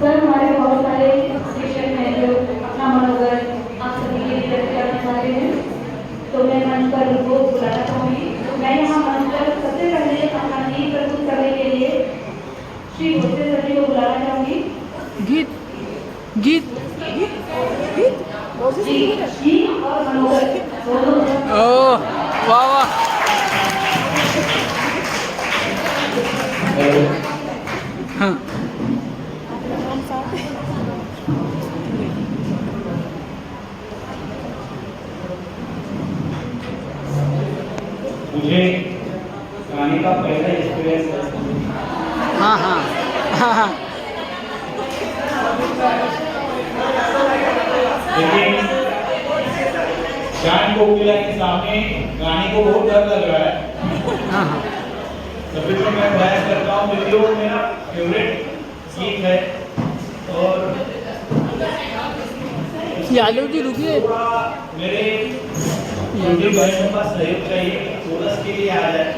सर, हमारे बहुत सारे शिक्षक हैं जो अपना मनोबल आप सभी के लिए व्यक्त करना चाहते हैं, तो मैं मंच पर उनको बुलाना चाहूँगी। मैं यहाँ मंच पर सबसे पहले अपना गीत प्रस्तुत करने के लिए श्री भोसले सर जी को बुलाना चाहूँगी। गीत गीत जी, गीत और मनोबल दोनों। ओह वाह वाह। हाँ मुझे गाने का पहला एक्सपीरियंस हाँ हाँ हाँ हाँ। लेकिन ज्ञान कोकिला के सामने गाने को बहुत डर लग रहा है। हाँ हाँ। तभी तो मैं प्रयास करता हूँ, क्योंकि वो मेरा फेवरेट गीत है। और यादव जी रुकिए। मेरे छोटे बहनों का सहयोग चाहिए, कोरस के लिए आ जाए।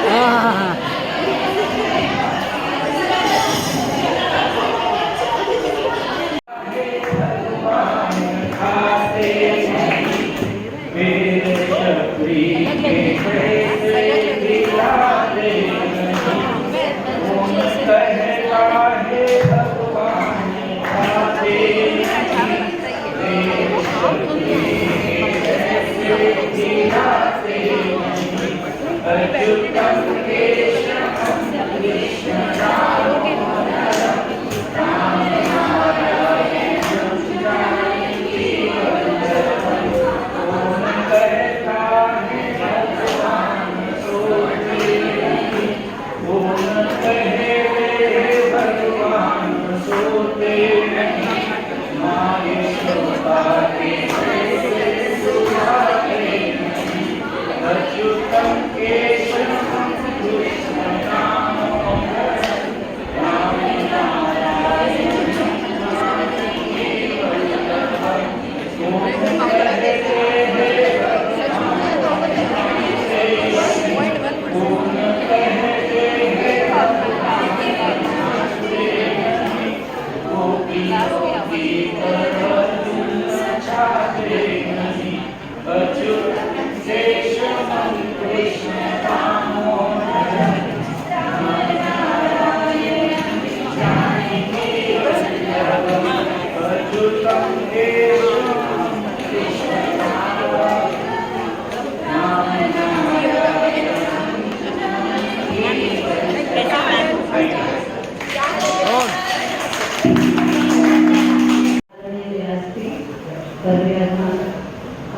हाँ हाँ हाँ।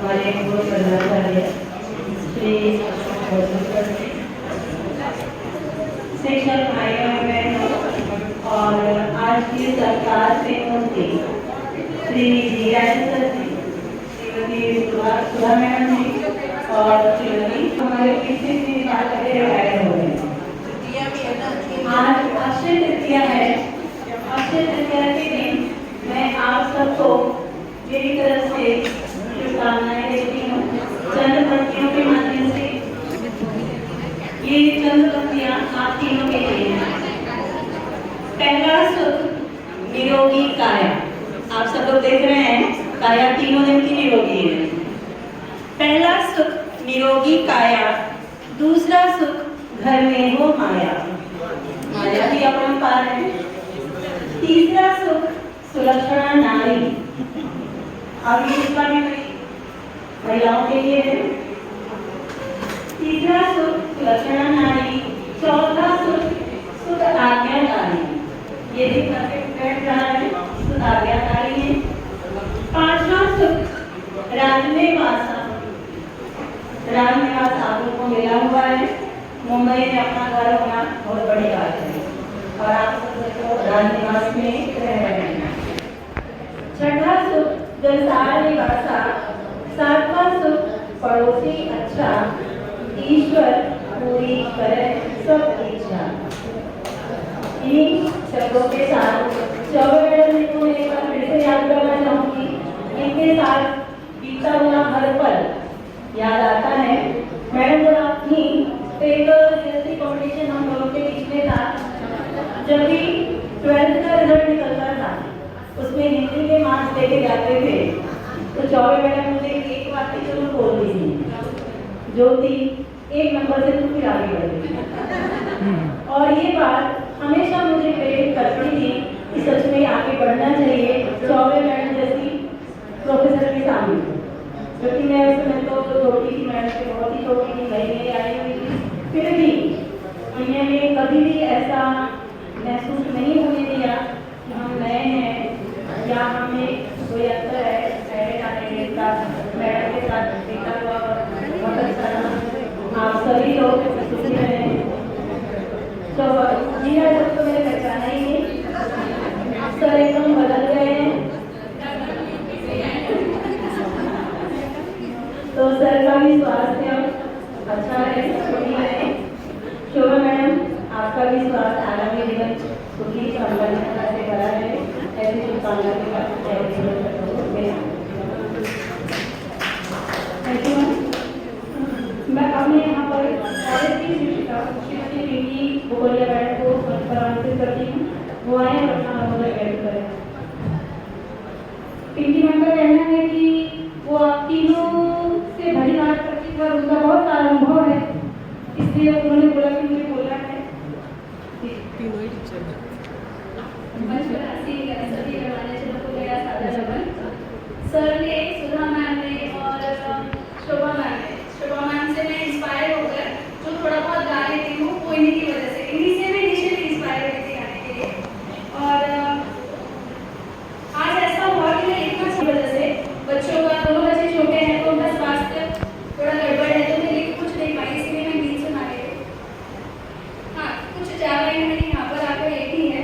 हमारे पूर्व प्रधानाचार्य श्री शिक्षक भाइयों बहनों और आज की सरकार से मुक्ति श्री सर जी, श्रीमती सुधा मैडम जी और श्रीमती हमारे पीछे से बात करके रिटायर हो गए। आज अक्षय तृतीया है। अक्षय तृतीया के दिन मैं आप सबको मेरी तरफ से शुभकामनाएं देती हूँ। चंद पंक्तियों के माध्यम से ये चंद पंक्तियाँ आप तीनों के लिए हैं। पहला सुख निरोगी काया। आप सब लोग देख रहे हैं काया तीनों दिन की निरोगी है। पहला सुख निरोगी काया, दूसरा सुख घर में हो माया, माया भी अपरंपार है। तीसरा सुख सुलक्षणा नारी, अब ये इसका भी महिलाओं के लिए है। तीसरा सुख सुलक्षणा नारी, चौथा सुख सुख आज्ञाकारी, ये भी परफेक्ट बैठ रहा है, सुख आज्ञाकारी है। पांचवा सुख राजनिवासा, राजनिवास आप लोगों को मिला हुआ है। मुंबई में अपना घर होना बहुत बड़ी बात है और आप सब राजनिवास में रह रहे हैं। छठा सुख जलसार निवासा, सातवां सुख पड़ोसी अच्छा, ईश्वर पूरी करे सब इच्छा। इन शब्दों के साथ चौबे मैडम को मैं एक बार फिर से याद करना चाहूंगी। इनके साथ बीता हुआ हर पल याद आता है। मैडम जब आप थी तो एक जैसी कॉम्पिटिशन हम लोगों के बीच में था। जब भी 12th का रिजल्ट निकलता था उसमें हिंदी के मार्क्स लेके जाते थे तो चौबे मैडम मुझे एक बात की जरूर बोल दी थी, जो थी एक नंबर से तुम फिर आगे बढ़े। और ये बात हमेशा मुझे प्रेरित करती थी कि सच में आगे बढ़ना चाहिए चौबे मैडम जैसी प्रोफेसर के सामने। क्योंकि मैं उस समय तो छोटी थी, मैडम से बहुत ही छोटी थी, नई नई आई हुई थी, फिर भी मैंने कभी भी ऐसा महसूस नहीं होने दिया कि हम नए हैं या हमें कोई अंतर है। पहले आने के साथ मैडम के साथ देखा हुआ बहुत अच्छा रहा। आप सभी लोग सुखी रहें। तो जी हाँ, सब तो मैंने पहचाना ही नहीं, सर एकदम बदल गए हैं। तो सर का भी स्वास्थ्य अच्छा है, सुखी रहे। शोभा मैडम आपका भी स्वास्थ्य आगामी जीवन सुखी संपन्न से भरा है, ऐसी शुभकामना के साथ मैं अपने यहाँ पर कॉलेज की शिक्षिका श्रीमती पिंकी बोगलिया मैडम को आमंत्रित करती हूँ। वो आए और अपना अनुभव व्यक्त करें। पिंकी मैम का कहना है कि वो आप तीनों से भली बात करती है और उनका बहुत सारा अनुभव है, इसलिए उन्होंने बोला कि मुझे बोलना है। सर ने, सुधा मैम ने और शोभा मैम ने, शोभा मैम से मैं इंस्पायर होकर जो थोड़ा बहुत गा लेती हूँ वो इन्हीं की वजह से, इन्हीं से मैं इनिशियली इंस्पायर हुई थी गाने के लिए। और आज ऐसा हुआ कि मैं इतना अच्छी वजह से बच्चों का, दोनों बच्चे छोटे हैं तो उनका स्वास्थ्य थोड़ा गड़बड़ है तो मैं लिख कुछ नहीं पाई, इसलिए मैं गीत सुना रही हूँ। हाँ, कुछ ज़्यादा ही मैंने यहाँ पर आकर एक ही है,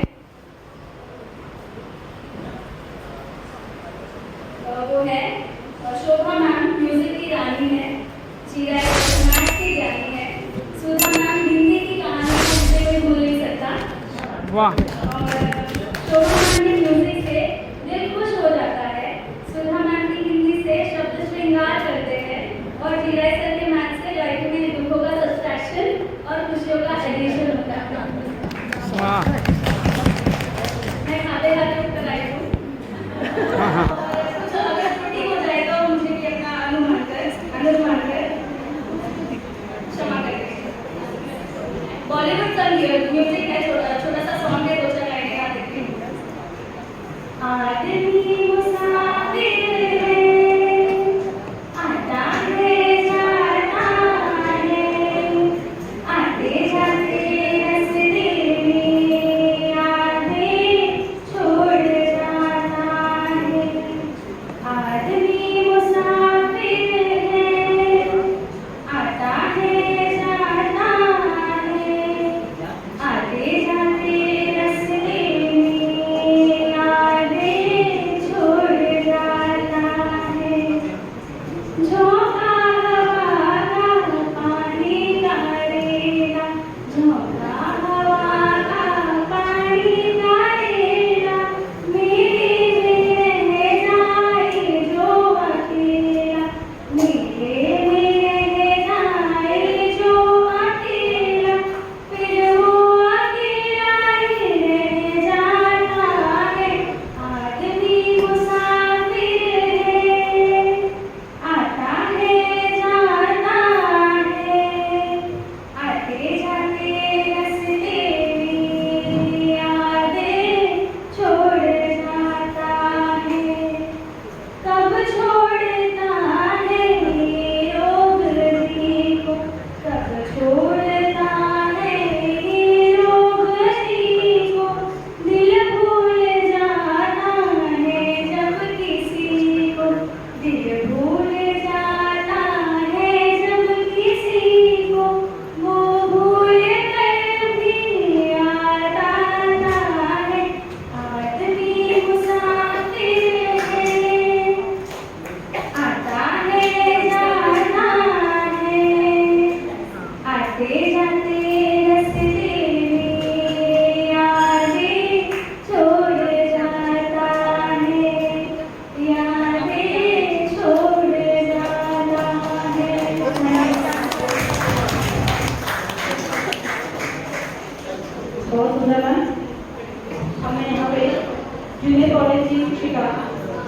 वो है शोभा मैम म्यूजिक की रानी है, जीरा नाच की ज्ञानी है, सुधा मैम हिंदी की कहानी जिसे कोई भूल नहीं सकता। वाह। और शोभा मैम के म्यूजिक से दिल खुश हो जाता है, सुधा मैम की हिंदी से शब्द श्रृंगार करते हैं और जीरा सर के मैथ से लाइफ में दुखों का सब्सट्रैक्शन और खुशियों का एडिशन होता है। मैं खाते खाते उत्तर आई हूँ। अगर त्रुटि हो जाए तो मुझे भी अपना अनुमान कर क्षमा करें। बॉलीवुड का म्यूजिक है, छोटा सा सॉन्ग है, 2-4 लाइनें गा देती हूँ। आदमी मुसाफिर है, आता है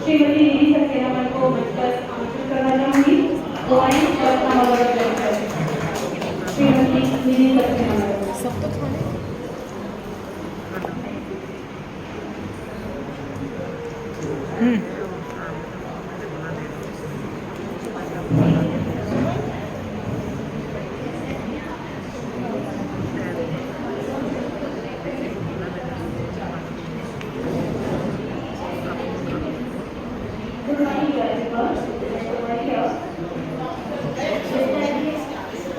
श्रीमती निधि सक्सेना मैम को मंच पर आमंत्रित करना चाहूंगी। वो आए और अपना मौका ग्रहण करें। श्रीमती निधि सक्सेना मैम। सब तो खाने Good morning, everyone. Over here,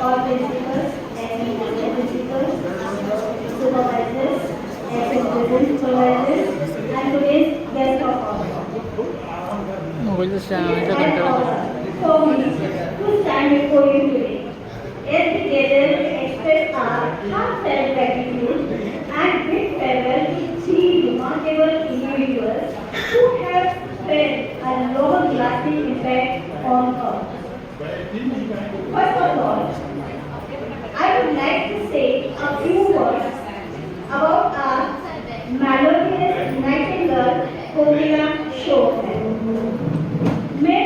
all principals and principals, supervisors, and supervisors, and today's guest of honor. Mobile stand And honor for me to stand before you today. As together we express our heartfelt gratitude and bid farewell to three remarkable individuals who have spent a long-lasting impact on us. First of all, I would like to say a few words about our melodious nightingale, Komila Showman. May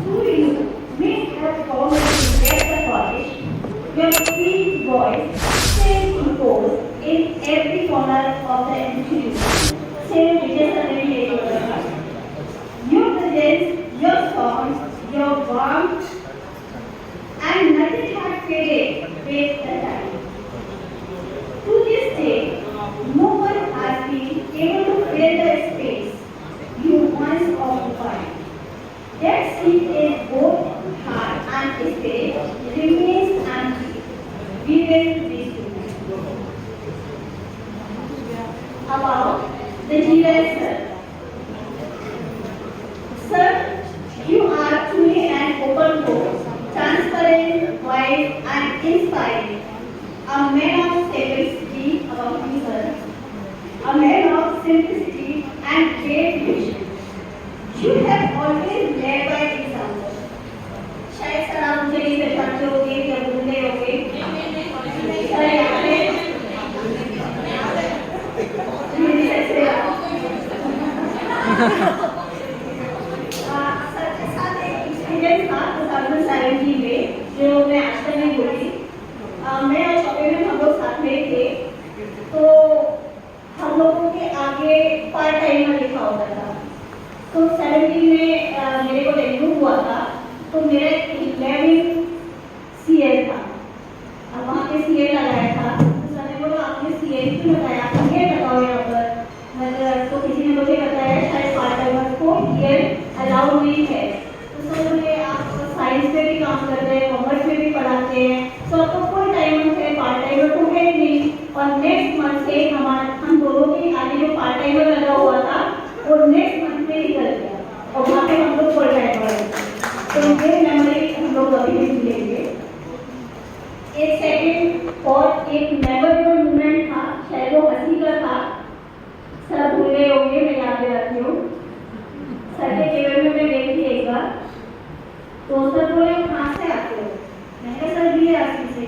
through you may have found at the college, your sweet voice stays echoes in every corner of the institution. Say Vijay Sandeep. Your presence, your songs, your warmth, and nothing has faded with the time. To this day, no one has been able to fill the space you once occupied. That seat is both heart and spirit remains empty. We will miss you. About the GS sir. Sir, you are truly an open book, transparent, wise, and inspiring. A man of simplicity about you, sir. A man of simplicity and great vision. You have always led by example. शायद sir आप मुझे नहीं पहचानते होंगे या भूलते होंगे। Sir यहाँ पे मेरी सबसे सर के साथ एक एक्सपीरियंस था 2017 में जो मैं आज तक नहीं भूली। मैं और शॉपिंग में हम लोग साथ में थे, तो हम लोगों के आगे पार्ट टाइमर लिखा होता था। तो 17 में मेरे को डेंगू हुआ था, तो मेरा 11 CL था। अब वहाँ पे CL लगाया था, तो सर ने बोला आपने CL क्यों लगाया, CL लगाओ यहाँ पर। मतलब तो किसी ने मुझे बताया शायद पार्ट टाइमर को CL अलाउड नहीं है। तो सर बोले आप साइंस में भी काम कर रहे हैं, कॉमर्स में भी पढ़ाते हैं, तो आपको कोई टाइमर है, पार्ट टाइमर तो है नहीं। और नेक्स्ट मंथ से हम दोनों के आगे जो पार्ट टाइमर लगा हुआ था वो नेक्स्ट मंथ में निकल गया और वहाँ पे हम लोग पढ़ रहे थे। तो ये मेमोरी हम लोग अभी भी भूलेंगे। एक सेकंड और एक मेमोरेबल मोमेंट था, शायद वो हंसी का था। सर भूल गए होंगे, मैं याद दिलाती हूँ। सर के टेबल में मैं गई थी एक बार, तो सर बोले कहाँ से आते हो? मैंने कहा सर BRC से।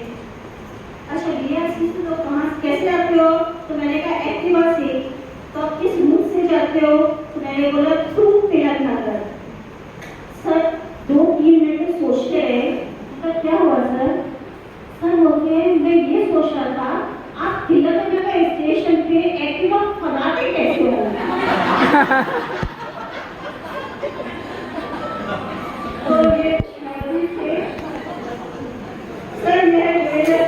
अच्छा BRC से तो कहाँ कैसे आते हो? तो मैंने कहा एक्टिवा से। तो आप किस रूट से जाते हो? तो मैंने बोला through Tilak Nagar. Sir 2-3 minute सोचते रहे, तो क्या हुआ सर? सर बोलते हैं मैं ये सोच रहा था आप तिलक नगर स्टेशन पे एक्टिवा फनाते कैसे हो? तो ये थे सर मेरा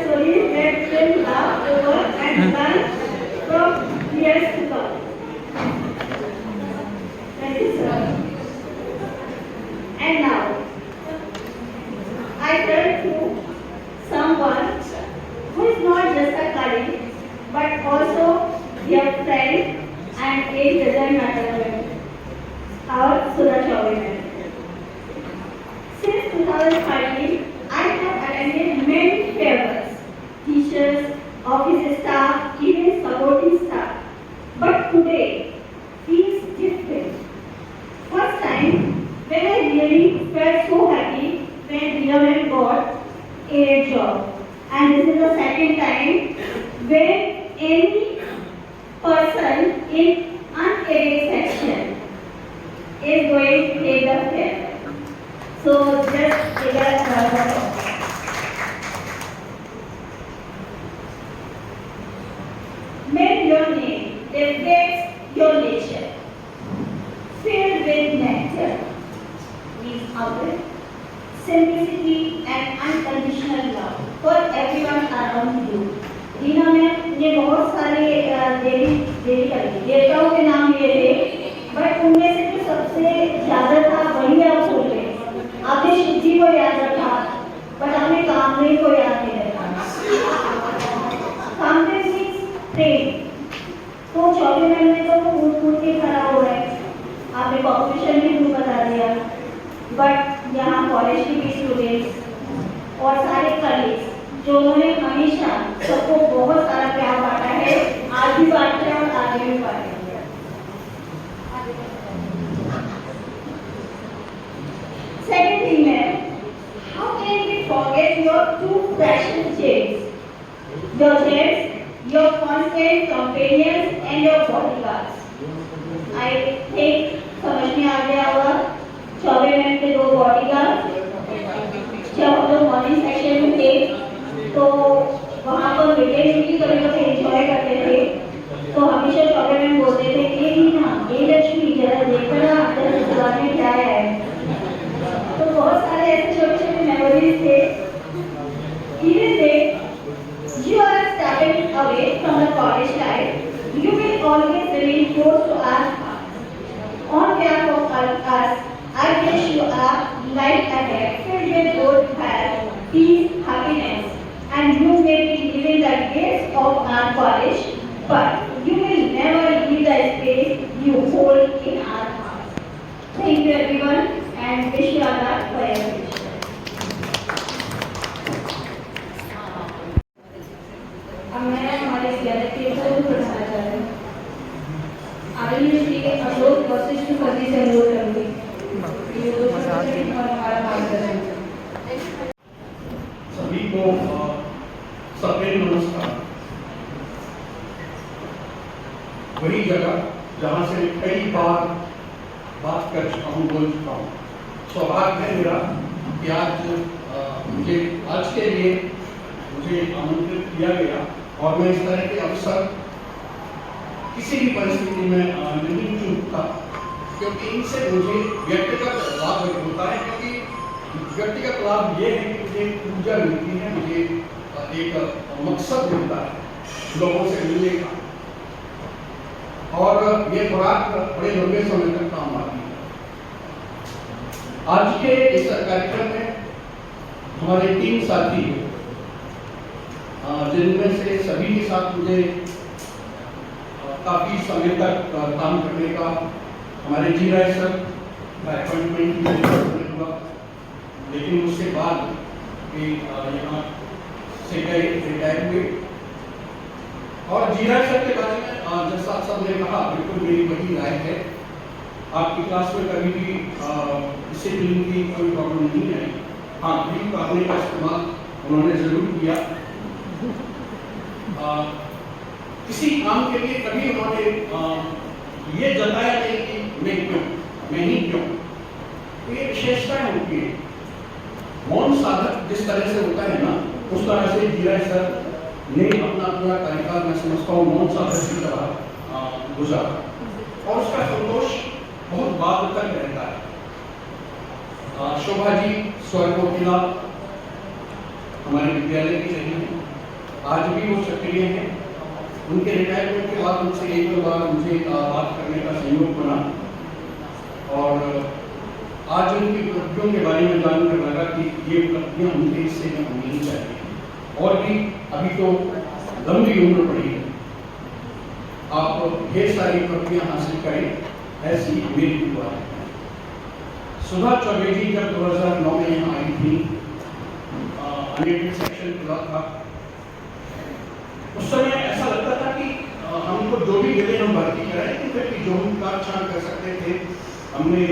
story that will last over and done from years to come. Thank you, sir. And now, I turn to someone who is not just a colleague, but also your friend, and age doesn't matter. Our Sudha Chauvin. Since 2013, I have attended many farewells, teachers, office staff, even supporting staff. But today feels different. First time when I really felt so happy when Riyaman got a job. And this is the second time when any person in unaided section, a So just take a photo. Make your name reflects your nature, filled with nectar, means outlet, simplicity and unconditional love for everyone around you. Reena ma'am ने बहुत सारे देवताओं के नाम लिए थे, but उनमें से जो सबसे ज्यादा था वही आप बोल रहे। आपने शुद्धि को याद रखा, बट आपने कामदेव को याद नहीं रखा। कामदेव मीन्स प्रेम। तो चौबे मैम ने तो कूद के खड़ा हुआ है, आपने कॉम्पिटिशन भी क्यों बता दिया, बट यहाँ कॉलेज के भी स्टूडेंट्स और सारे कलीग्स जो उन्होंने हमेशा सबको बहुत सारा प्यार बांटा है, आज भी बांट रहे हैं और आगे भी बांटेंगे। Second thing है, how can we forget your two precious gems? Your gems, your constant companions and your bodyguards. I think समझ में आ गया होगा, 24 मिनट के 2 बॉडीगार्ड। जब हम लोग मॉर्निंग सेक्शन में थे तो वहाँ पर मीटिंग भी कभी कभी एंजॉय करते थे, तो हमेशा 24 मिनट बोलते थे कि रीना, ये लक्ष्मी जरा देखना अंदर दुकान में क्या है। तो बहुत सारे ऐसे छोटे छोटे मेमोरीज थे। Even though you are stepping away from the college life, you will always remain close to our hearts. On behalf of us, I wish you a life ahead filled with good health, peace, happiness, and you may be leaving the gates of our college, but you will never leave the space you hold in our hearts. Thank you everyone and wish you all luck for your future. अब मैं हमारे विद्यार्थी को पढ़ाना चाह रही हूँ। आदरणीय श्री के अशोक वशिष्ठ पति से अनुरोध करूँगी और हमारा मार्गदर्शन। सभी को सप्रेम नमस्कार। वही जगह जहाँ से कई बार बात कर चुका हूँ, बोल चुका हूँ। सौभाग्य है मेरा कि आज के लिए मुझे आमंत्रित किया गया और मैं इस तरह के अवसर किसी भी परिस्थिति में नहीं चूकता, क्योंकि इनसे मुझे व्यक्तिगत लाभ होता है। क्योंकि व्यक्तिगत लाभ ये है कि मुझे ऊर्जा मिलती है, मुझे एक मकसद मिलता है लोगों से मिलने का, और ये खुराक बड़े लंबे समय तक काम आती है। आज के इस कार्यक्रम में हमारे 3 साथी, जिनमें से सभी के साथ मुझे काफी समय तक काम करने का, हमारे जी राय सर का अपॉइंटमेंट हुआ, लेकिन उसके बाद यहाँ से गए, रिटायर हुए। और जी राय सर के बारे में जैसा सब ने कहा, बिल्कुल मेरी वही राय है। आपकी क्लास में कभी भी डिसिप्लिन की कोई प्रॉब्लम नहीं आई। हाँ, ड्रिल करने का इस्तेमाल उन्होंने जरूर किया। किसी काम के लिए कभी उन्होंने ये जताया नहीं कि मैं क्यों, मैं ही क्यों। तो ये विशेषताएं होती है। मौन साधक जिस तरह से होता है ना, उस तरह से जी राय सर ने अपना पूरा कार्यकाल, मैं समझता हूँ, मौन साधक की तरह गुजारा, और उसका संतोष बहुत बाद तक रहता है। शोभा जी स्वर्गोकिला हमारे विद्यालय की रही है, आज भी वो सक्रिय हैं। उनके रिटायरमेंट के बाद उनसे एक दो बार मुझे बात करने का संयोग बना, और आज उनकी उपलब्धियों के बारे में जानकर लगा कि ये उपलब्धियाँ उनके हिस्से में होनी चाहिए, और भी अभी तो लंबी उम्र पड़ी है। आप ढेर सारी उपलब्धियाँ हासिल करें, ऐसी मेरी दुआ है। सुधा चौबे जी जब 2009 में यहाँ आई थी, अनएडेड सेक्शन खुला था, उस समय ऐसा लगता था कि हमको जो भी मिले हम भर्ती कराए, क्योंकि जो हम काम कर सकते थे हमने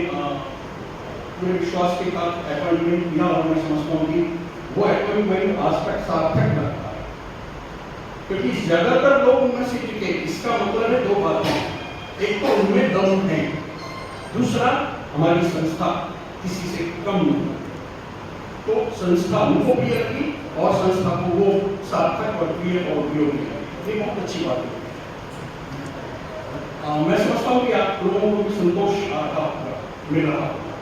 पूरे विश्वास के साथ अपॉइंटमेंट किया, और मैं समझता हूँ कि वो अपॉइंटमेंट आज तक सार्थक लगता है, क्योंकि ज्यादातर लोग उनमें से टिके। इसका मतलब है 2 बातें, एक तो उनमें दम है, दूसरा हमारी संस्था किसी से कम नहीं है। तो संस्था उनको भी रखी और संस्था को वो सार्थक और प्रिय और उपयोगी है। ये बहुत अच्छी बात है। मैं समझता हूँ कि आप लोगों को भी संतोष मिल रहा होगा।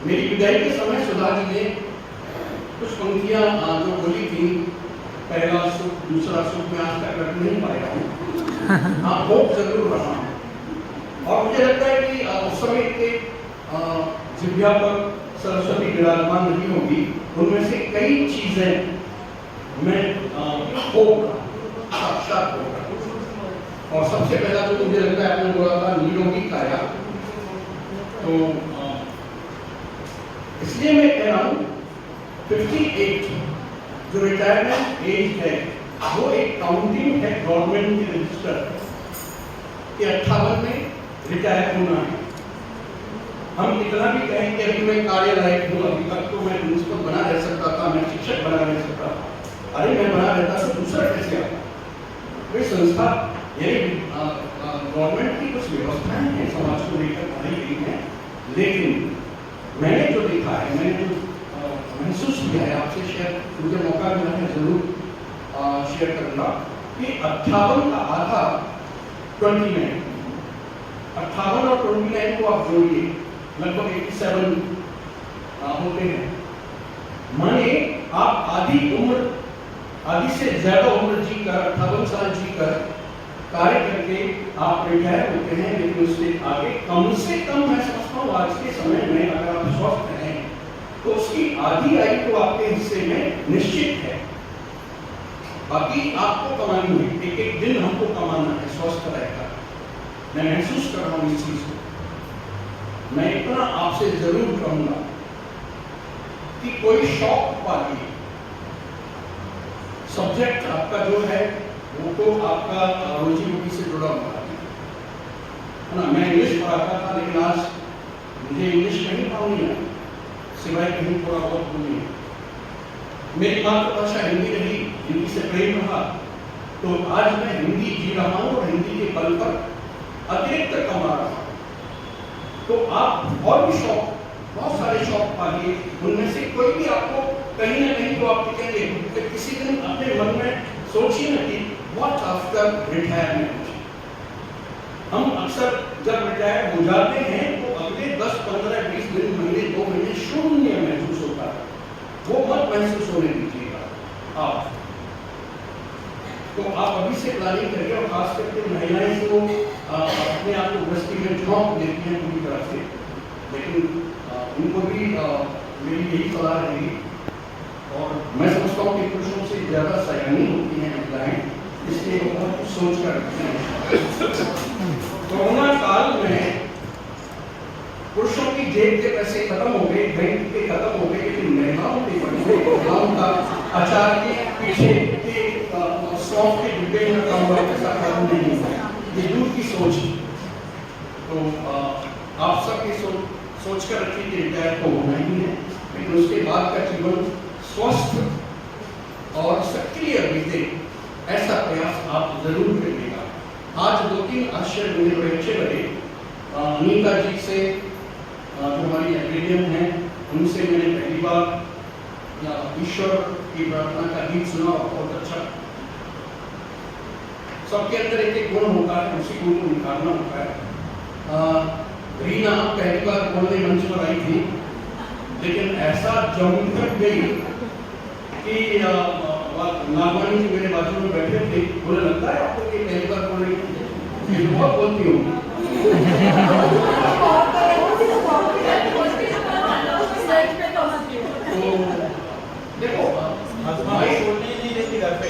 मेरी विदाई के समय सुधा जी ने कुछ पंक्तियां जो बोली थी, पहला सुख दूसरा सुख, मैं आज तक रख नहीं पाया हूँ। हाँ, होप जरूर रहा हूँ। और मुझे लगता है कि उस समय के जिभ्या पर सरस्वती विराजमान नहीं होगी, उनमें से कई चीजें मैं होगा साक्षात होगा। और सबसे पहला जो मुझे लगता है आपने बोला था निरोगी काया, तो इसलिए मैं कह रहा हूँ 58 जो रिटायरमेंट एज है वो एक काउंटिंग है गवर्नमेंट के रजिस्टर कि 58 में रिटायर होना है। हम इतना भी कहें कि अभी मैं कार्य लायक हूँ, अभी तक तो मैं प्रिंसिपल बना रह सकता था, मैं शिक्षक बना रह सकता था, अरे मैं बना रहता तो दूसरा कैसे आता। वे संस्था यही गवर्नमेंट की कुछ व्यवस्थाएं हैं समाज को लेकर बनाई गई हैं, लेकिन मैंने जो देखा है, मैंने जो महसूस किया है, आपसे शेयर मुझे मौका मिला है जरूर शेयर करूंगा कि 58 का आधा 29, 58 और 29 को आप जोड़िए लगभग 87 होते हैं। माने आप आधी से ज्यादा उम्र जीकर 58 साल जीकर कार्य करके आप रिटायर होते हैं, लेकिन उससे आगे कम से कम मैं समझता हूँ आज के समय में अगर आप स्वस्थ हैं तो उसकी आधी आयु तो आपके हिस्से में निश्चित है। बाकी आपको कमानी है, एक एक दिन हमको कमाना है स्वस्थ रहेगा। मैं महसूस कर रहा हूँ इस चीज को। मैं इतना आपसे जरूर कहूंगा कि कोई शौक पालिए, सब्जेक्ट आपका जो है वो तो आपका रोजी रोटी से जुड़ा हुआ है ना। मैं इंग्लिश पढ़ाता था, लेकिन आज मुझे इंग्लिश कहीं काम नहीं है सिवाय कहीं थोड़ा बहुत बोलनी है। मेरी मातृभाषा हिंदी रही, हिंदी से प्रेम रहा, तो आज मैं हिंदी जी रहा हूँ और हिंदी के बल पर अतिरिक्त कमा रहा हूँ। तो आप और भी शौक, बहुत सारे शौक पालिए, उनमें से कोई भी आपको कहीं ना कहीं तो आप टिकेंगे। तो किसी दिन अपने मन में सोचिए ना कि व्हाट आफ्टर रिटायरमेंट। हम अक्सर जब रिटायर हो जाते हैं तो अगले 10, 15, 20 दिन, महीने, 2 महीने शून्य महसूस होता है। वो मत महसूस होने दीजिएगा आप। तो आप अभी से प्लानिंग करिए, और खास करके महिलाएं जो अपने आप को गृहस्थी में झोंक देती हैं पूरी तरह से, लेकिन उनको भी मेरी यही सलाह रहेगी। और मैं समझता हूँ कि पुरुषों से ज्यादा सयानी होती हैं महिलाएं, इसलिए बहुत कुछ सोच कर रखते हैं। कोरोना काल में पुरुषों की जेब के पैसे खत्म हो गए, बैंक के खत्म हो गए, लेकिन महिलाओं के महिलाओं का अचार के पीछे के सौंफ के डिब्बे में रखा हुआ पैसा खत्म नहीं हुआ। ये दूर की सोच। तो आप सब ये सोच कर रखिए कि रिटायर तो होना ही है, लेकिन उसके बाद का जीवन स्वस्थ और सक्रिय बीते, ऐसा प्रयास आप जरूर करिएगा। आज 2-3 आश्चर्य मुझे बड़े अच्छे लगे। नीता जी से जो हमारी एग्रीडियम है, उनसे मैंने पहली बार ईश्वर की प्रार्थना का गीत सुना, बहुत अच्छा। सबके अंदर एक एक गुण होता है, उसी गुण को निखारना होता है। रीना पहली बार बोलने मंच पर आई थी, लेकिन ऐसा जमकर गई कि नागवानी जी मेरे बाजू में बैठे थे, बोले लगता है आपको कि पहली बार बोल रही है, बहुत बोलती होगी। तो देखो बोलने नहीं देती घर पे,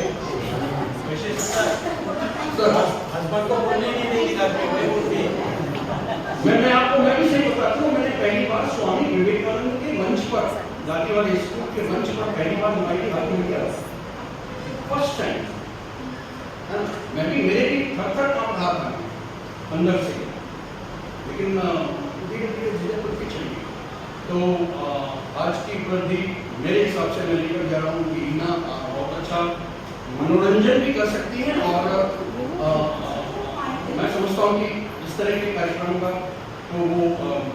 हस्बैंड को बोलने नहीं देती घर पे। मैं भी सही बताता हूँ, मैंने पहली बार स्वामी विवेकानंद के मंच पर, जाति वाले स्कूल के मंच पर पहली बार हमारी हाथ में किया, फर्स्ट टाइम। मैं भी, मेरे भी थर काम रहा था अंदर से, लेकिन धीरे धीरे धीरे करके चलिए। तो आज की उपलब्धि मेरे हिसाब से मैं लेकर जा रहा हूँ कि रीना बहुत अच्छा मनोरंजन भी कर सकती हैं, और मैं समझता हूँ कि इस तरह के कार्यक्रम का तो वो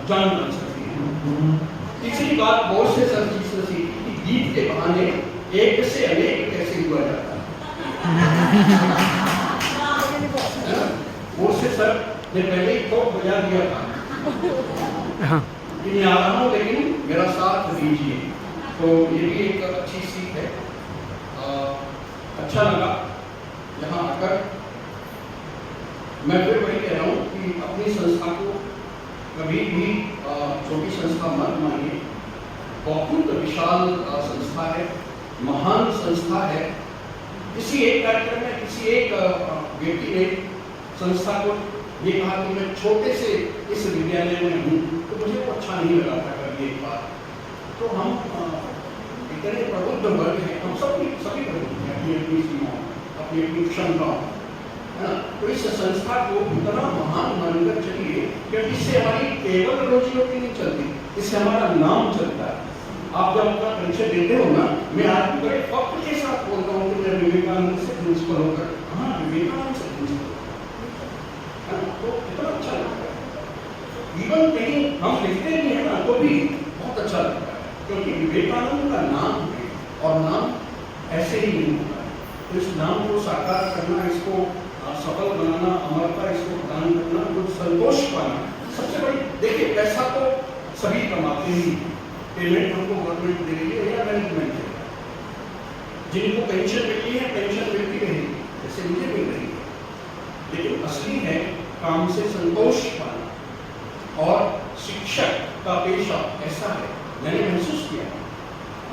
जान बन सकती है। तीसरी बात बहुत से सर चीज से सीखी कि गीत के बहाने एक से अनेक कैसे हुआ जाता है। वो से सर ने पहले ही ठोक बजा दिया था कि मैं आ रहा हूँ लेकिन मेरा साथ दीजिए, तो ये भी एक अच्छी सीख है। अच्छा लगा यहाँ आकर। मैं फिर वही कह रहा हूँ कि अपनी संस्था को कभी भी छोटी संस्था मत मानिए। बहुत विशाल संस्था है, महान संस्था है। किसी एक कार्यक्रम में किसी एक व्यक्ति ने संस्था को ये कहा कि मैं छोटे से इस विद्यालय में हूँ, तो मुझे वो अच्छा नहीं लगा था कभी एक बार। तो हम इतने प्रबुद्ध वर्ग हैं, हम सभी प्रबुद्ध हैं अपनी अपनी सीमाओं, अपनी अपनी क्षमताओं, है ना। तो इस संस्था को इतना महान मानकर चलिए क्योंकि इससे हमारी केवल रोजी रोटी नहीं चलती, इससे हमारा नाम चलता है। आप जब अपना परिचय देते हो ना, मैं आज भी बड़े फख्र के साथ बोलता हूँ कि मैं विवेकानंद से प्रिंसिपल होकर, हाँ विवेकानंद से प्रिंसिपल, तो इतना अच्छा लगता है। इवन कहीं हम लिखते भी हैं ना तो भी बहुत अच्छा लगता है, क्योंकि विवेकानंद का नाम है और नाम ऐसे ही नहीं होता है। तो इस नाम को साकार करना, इसको सफल बनाना, अमरता इसको प्रदान करना, कुछ संतोष पाना, सबसे बड़ी देखिए पैसा तो सभी कमाते ही, पेमेंट हमको गवर्नमेंट दे रही है या मैनेजमेंट दे रहा है। जिनको पेंशन मिलती है पेंशन मिलती रहेगी, जैसे मुझे मिल रही है, लेकिन असली है काम से संतोष पाना। और शिक्षक का पेशा ऐसा है, मैंने महसूस किया।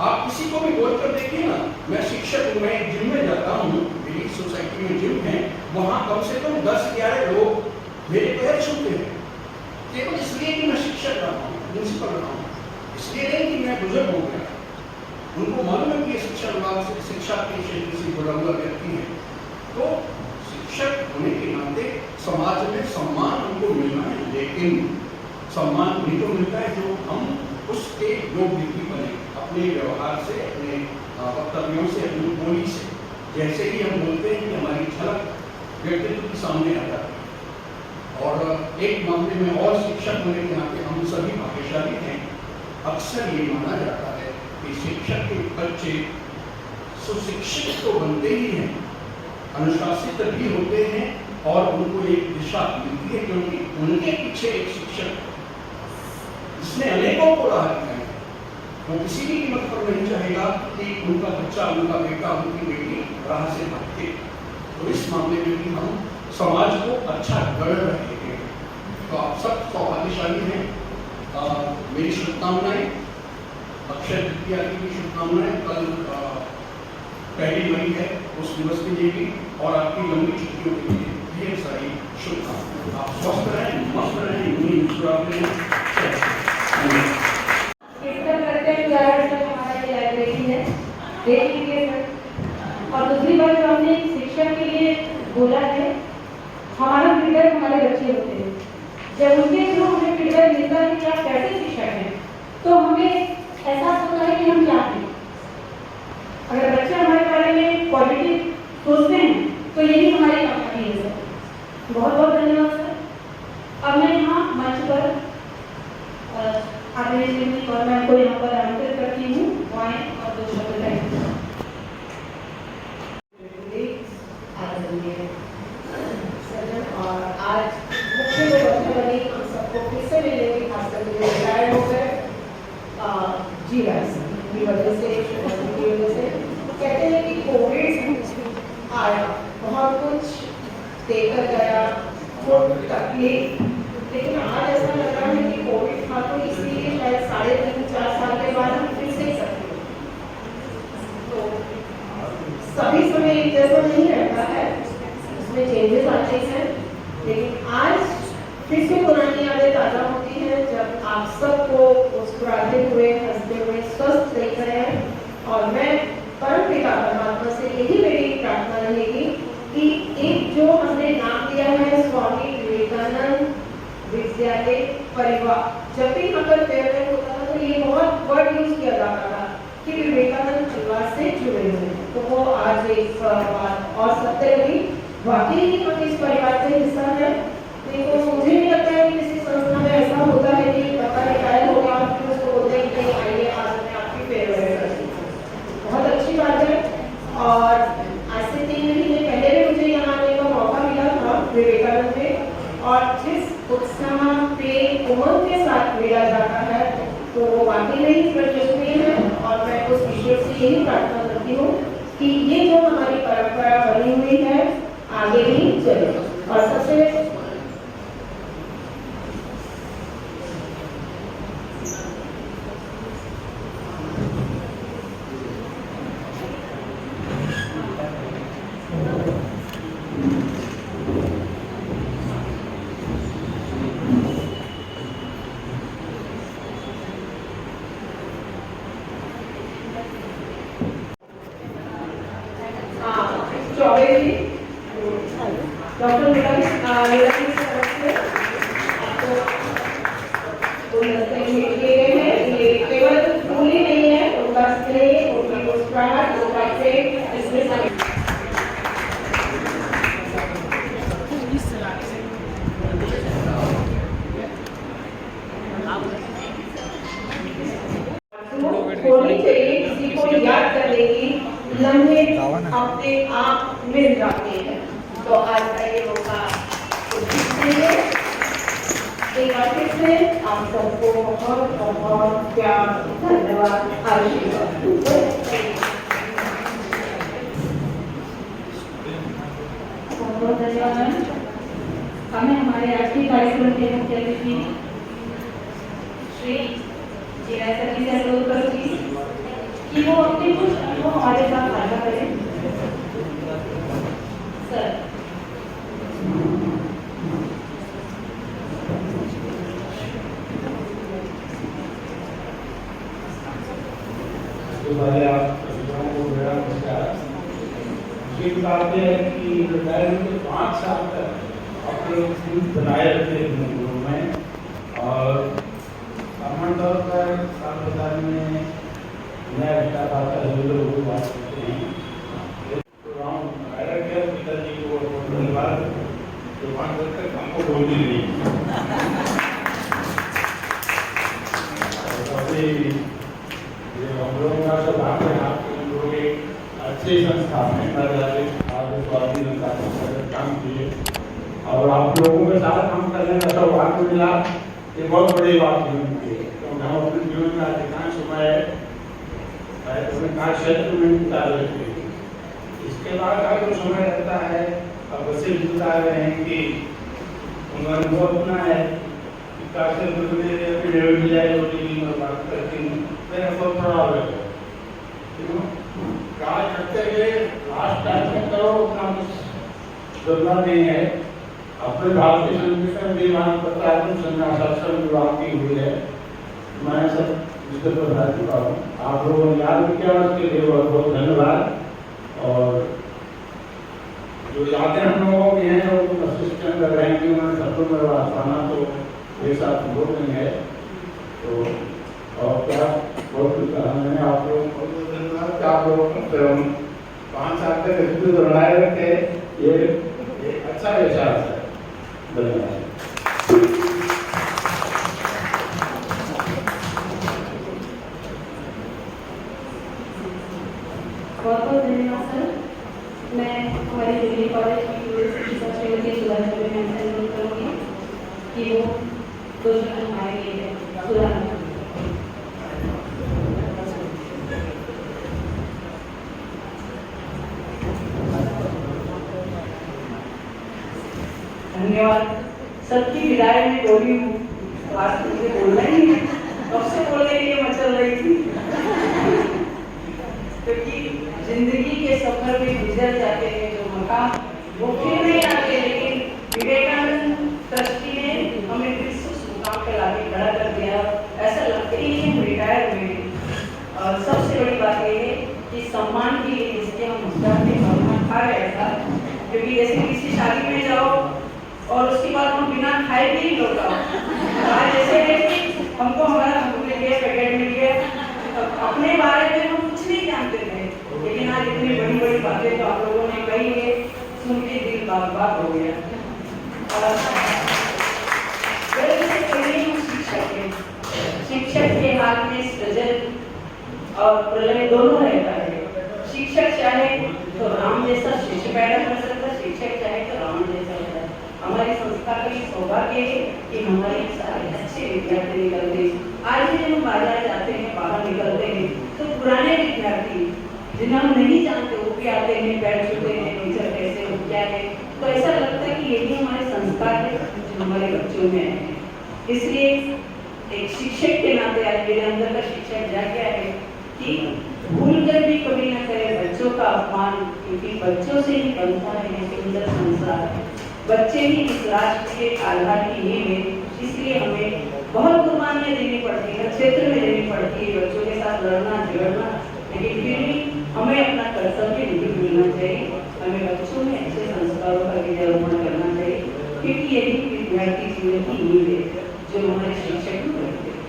आप किसी को भी बोल कर देखिए ना, मैं शिक्षक हूँ, मैं जिम में जाता हूँ, मेरी सोसाइटी में जिम है, वहाँ कम से कम 10-11 लोग मेरे पैर छूते हैं, केवल इसलिए कि मैं शिक्षक रहा हूँ, प्रिंसिपल रहा हूँ, इसलिए नहीं कि मैं बुजुर्ग हो गया। उनको मालूम है कि शिक्षा विभाग से, शिक्षा के क्षेत्र से जुड़ा हुआ व्यक्ति है। तो शिक्षक होने के नाते समाज में सम्मान हमको मिलना है, लेकिन सम्मान नहीं तो मिलता है जो हम उसके योग्य भी बने, अपने व्यवहार से, अपने वक्तव्यों से, अपनी बोली से। जैसे ही हम बोलते हैं कि हमारी झलक व्यक्तित्व के सामने आ जाती है। और एक मामले में और शिक्षक होने के नाते हम सभी भाग्यशाली हैं। अक्सर ये माना जाता है कि शिक्षक के बच्चे सुशिक्षित तो बनते ही हैं, अनुशासित भी होते हैं और उनको एक दिशा मिलती है, क्योंकि उनके पीछे एक शिक्षक जिसने अनेकों को राह दिखाई है, वो किसी भी कीमत पर नहीं चाहेगा कि उनका बच्चा, उनका बेटा, उनकी बेटी राह से भटके। तो इस मामले में भी हम समाज को अच्छा गढ़ रहे हैं। तो आप सब सौभाग्यशाली हैं। मेरी शुभकामनाएं, अक्षय तृतीया की भी शुभकामनाएं। कल 1 मई है, उस दिवस के लिए भी और आपकी लंबी छुट्टियों के लिए ढेर सारी शुभकामनाएं। आप स्वस्थ रहें, मस्त रहें, मुस्कुराते रहें। हमारा ये लाइब्रेरी है, देख लीजिए सर। और दूसरी बात जो हमने शिक्षक के लिए बोला है, हमारा फीडबैक हमारे बच्चे होते हैं। जब उनके थ्रू हमें फीडबैक मिलता है कि आप कैसे शिक्षक हैं, तो हमें एहसास होता है कि हम क्या हैं। अगर बच्चे हमारे बारे में पॉजिटिव सोचते हैं तो यही हमारी कामयाबी है सर। बहुत बहुत धन्यवाद सर। अब मैं यहाँ मंच पर आदरणीय श्रीमती गवर्नमेंट को यहाँ पर आमंत्रित करती हूँ, वो आए और 2 शब्द कहें। और आज मुख्य जो वजह बनी हम सबको फिर से मिलने की, खासकर जो रिटायर हो गए जी राय की वजह से, की वजह से कहते हैं कि कोविड आया, बहुत कुछ देकर गया, वो तकलीफ, लेकिन आज ऐसा लग रहा है कि कोविड था तो इसलिए शायद 3.5-4 साल के बाद हम फिर से सकते हैं। तो सभी समय एक जैसा नहीं रहता है, उसमें चेंजेस आते हैं, लेकिन आज फिर से पुरानी यादें ताज़ा होती हैं जब आप सबको मुस्कुराते हुए, हंसते हुए, स्वस्थ देख रहे हैं। और मैं परम पिता परमात्मा से यही मेरी प्रार्थना रहेगी कि एक जो हमने नाम दिया है स्वामी विवेकानंद विद्यालय परिवार, जब भी मतलब फेयरवेल होता था तो ये बहुत वर्ड यूज किया जाता था कि विवेकानंद परिवार से जुड़े हुए हैं। तो वो आज एक बात और सत्य रही, वाकई ही हम इस परिवार का हिस्सा है। देखो मुझे नहीं लगता है कि किसी संस्था में ऐसा होता है कि बच्चा रिटायर हो गया ही विश्वसनीय है और मैं उस ईश्वर से यही प्रार्थना करती हूँ कि ये जो हमारी परंपरा बनी हुई है आगे भी चले। और सबसे चौबे जी डॉक्टर नीलम की तरफ से आपको पुरस्कार दिए गए हैं। ये केवल फूल ही नहीं है, उनका स्नेह, उनकी मुस्कुराहट, उनका प्रेम इसमें शामिल होनी चाहिए। किसी को याद करने की लम्हे अपने आप मिल जाते हैं। तो आज का ये मौका एक बार फिर से आप सबको बहुत बहुत प्यार, धन्यवाद, आशीर्वाद। बहुत धन्यवाद। हमें हमारे आज के कार्यक्रम के मुख्य अतिथि श्री जीरा सर जी से अनुरोध करूंगी कि वो अपने कुछ अनुभव हमारे साथ साझा करें। सर पहले आप सभी को मेरा नमस्कार। मुझे बात है कि रिटायरमेंट के 5 साल तक अपने स्कूल बनाए रखे गुरु में और सामान्य तौर पर अस्पताल में नया रिश्ता आता है, लोग बात करते हैं पिताजी को धन्यवाद जो 5 साल तक हमको बोलती नहीं। हम लोगों का सब आप लोग एक अच्छे संस्थान में काम किए और आप लोगों के साथ काम करने का सौभाग्य मिला, ये बहुत बड़ी बात है। क्योंकि हम अपने जीवन में अधिकांश समय क्षेत्र में बिता रहे थे। इसके बाद का जो समय रहता है अब वैसे भी बता रहे हैं कि उनका अनुभव अपना है कि काशी मिल जाए और बात करती हूँ मेरा बहुत बड़ा कार्य करते हुए लास्ट टाइम में करो उतना कुछ जरूरत नहीं है। अपने भारतीय संविधान विधान पत्र संघाशासन विभाग की हुई है, मैं सब जिसे बता चुका हूँ। आप लोगों ने याद किया उसके लिए बहुत बहुत धन्यवाद। और जो यादें हम लोगों की हैं वो मस्तिष्क के अंदर रहेंगी, उन्होंने शब्दों में आसाना तो एक साथ संभव नहीं है। तो और क्या बहुत कुछ कहा मैंने आप लोगों को धन्यवाद। आप लोगों को 5 साल तक स्कूल बनाए रखे, ये एक अच्छा एहसास है। धन्यवाद। बहुत बहुत धन्यवाद सर। मैं हमारे डिग्री कॉलेज की श्रीमती सुधा चौबे मैम से अनुरोध करूँगी कि वो 2 शब्द हमारे लिए सुधा। धन्यवाद। सबकी विदाई में बोली हूँ, आज मुझे बोलना ही है, कब से बोलने के लिए मचल रही थी। क्योंकि जिंदगी के सफर में गुजर जाते हैं जो मकाम वो फिर नहीं आते, लेकिन विवेकानंद ट्रस्टी ने हमें फिर से उस मुकाम पर लाके खड़ा कर दिया। ऐसा लगता ही नहीं हम रिटायर हुए। और सबसे बड़ी बात यह है कि सम्मान के लिए जिसके हम मुस्कुराते हैं खा रहे था, क्योंकि जैसे किसी शादी में जाओ और उसके बाद हम बिना खाए भी नहीं लौटा। जैसे है कि हमको हमारा मिल गया, पैकेट मिल गया, अपने बारे में हम कुछ नहीं जानते थे, लेकिन आज इतनी बड़ी बड़ी बातें तो आप लोगों ने कही है, सुन के दिल बाग बाग हो गया। शिक्षक के हाथ में सृजन और प्रलय दोनों रहता है। शिक्षक चाहे तो राम जैसा शिष्य पैदा कर सकता है, शिक्षक चाहे तो राम जैसा होता है। हमारी संस्था का ये सौभाग्य है कि हमारे सारे अच्छे विद्यार्थी निकलते आज भी जब हम बाजार जाते हैं, बाहर निकलते हैं, तो पुराने विद्यार्थी जिन्हें हम नहीं जानते वो भी आते हैं, पैर छूते हैं, नेचर कैसे हो क्या है, तो ऐसा लगता है कि यही हमारे संस्कार है जो हमारे बच्चों में है। इसलिए एक शिक्षक के नाते आज मेरे अंदर का शिक्षक जाग गया है कि भूल कर भी कभी ना करें बच्चों का अपमान, क्योंकि बच्चों से ही बनता है सुंदर संसार। बच्चे ही इस राष्ट्र के आधार की नींव है, इसलिए हमें बहुत कुर्बानियां देनी पड़ती है, हर क्षेत्र में देनी पड़ती है, बच्चों के साथ लड़ना झगड़ना, लेकिन फिर भी हमें अपना कर्तव्य नहीं भूलना चाहिए। हमें बच्चों में अच्छे संस्कारों का विद्यारोपण करना चाहिए, क्योंकि यही विद्यार्थी जीवन की नींव है जो हमारे शिक्षक करते हैं।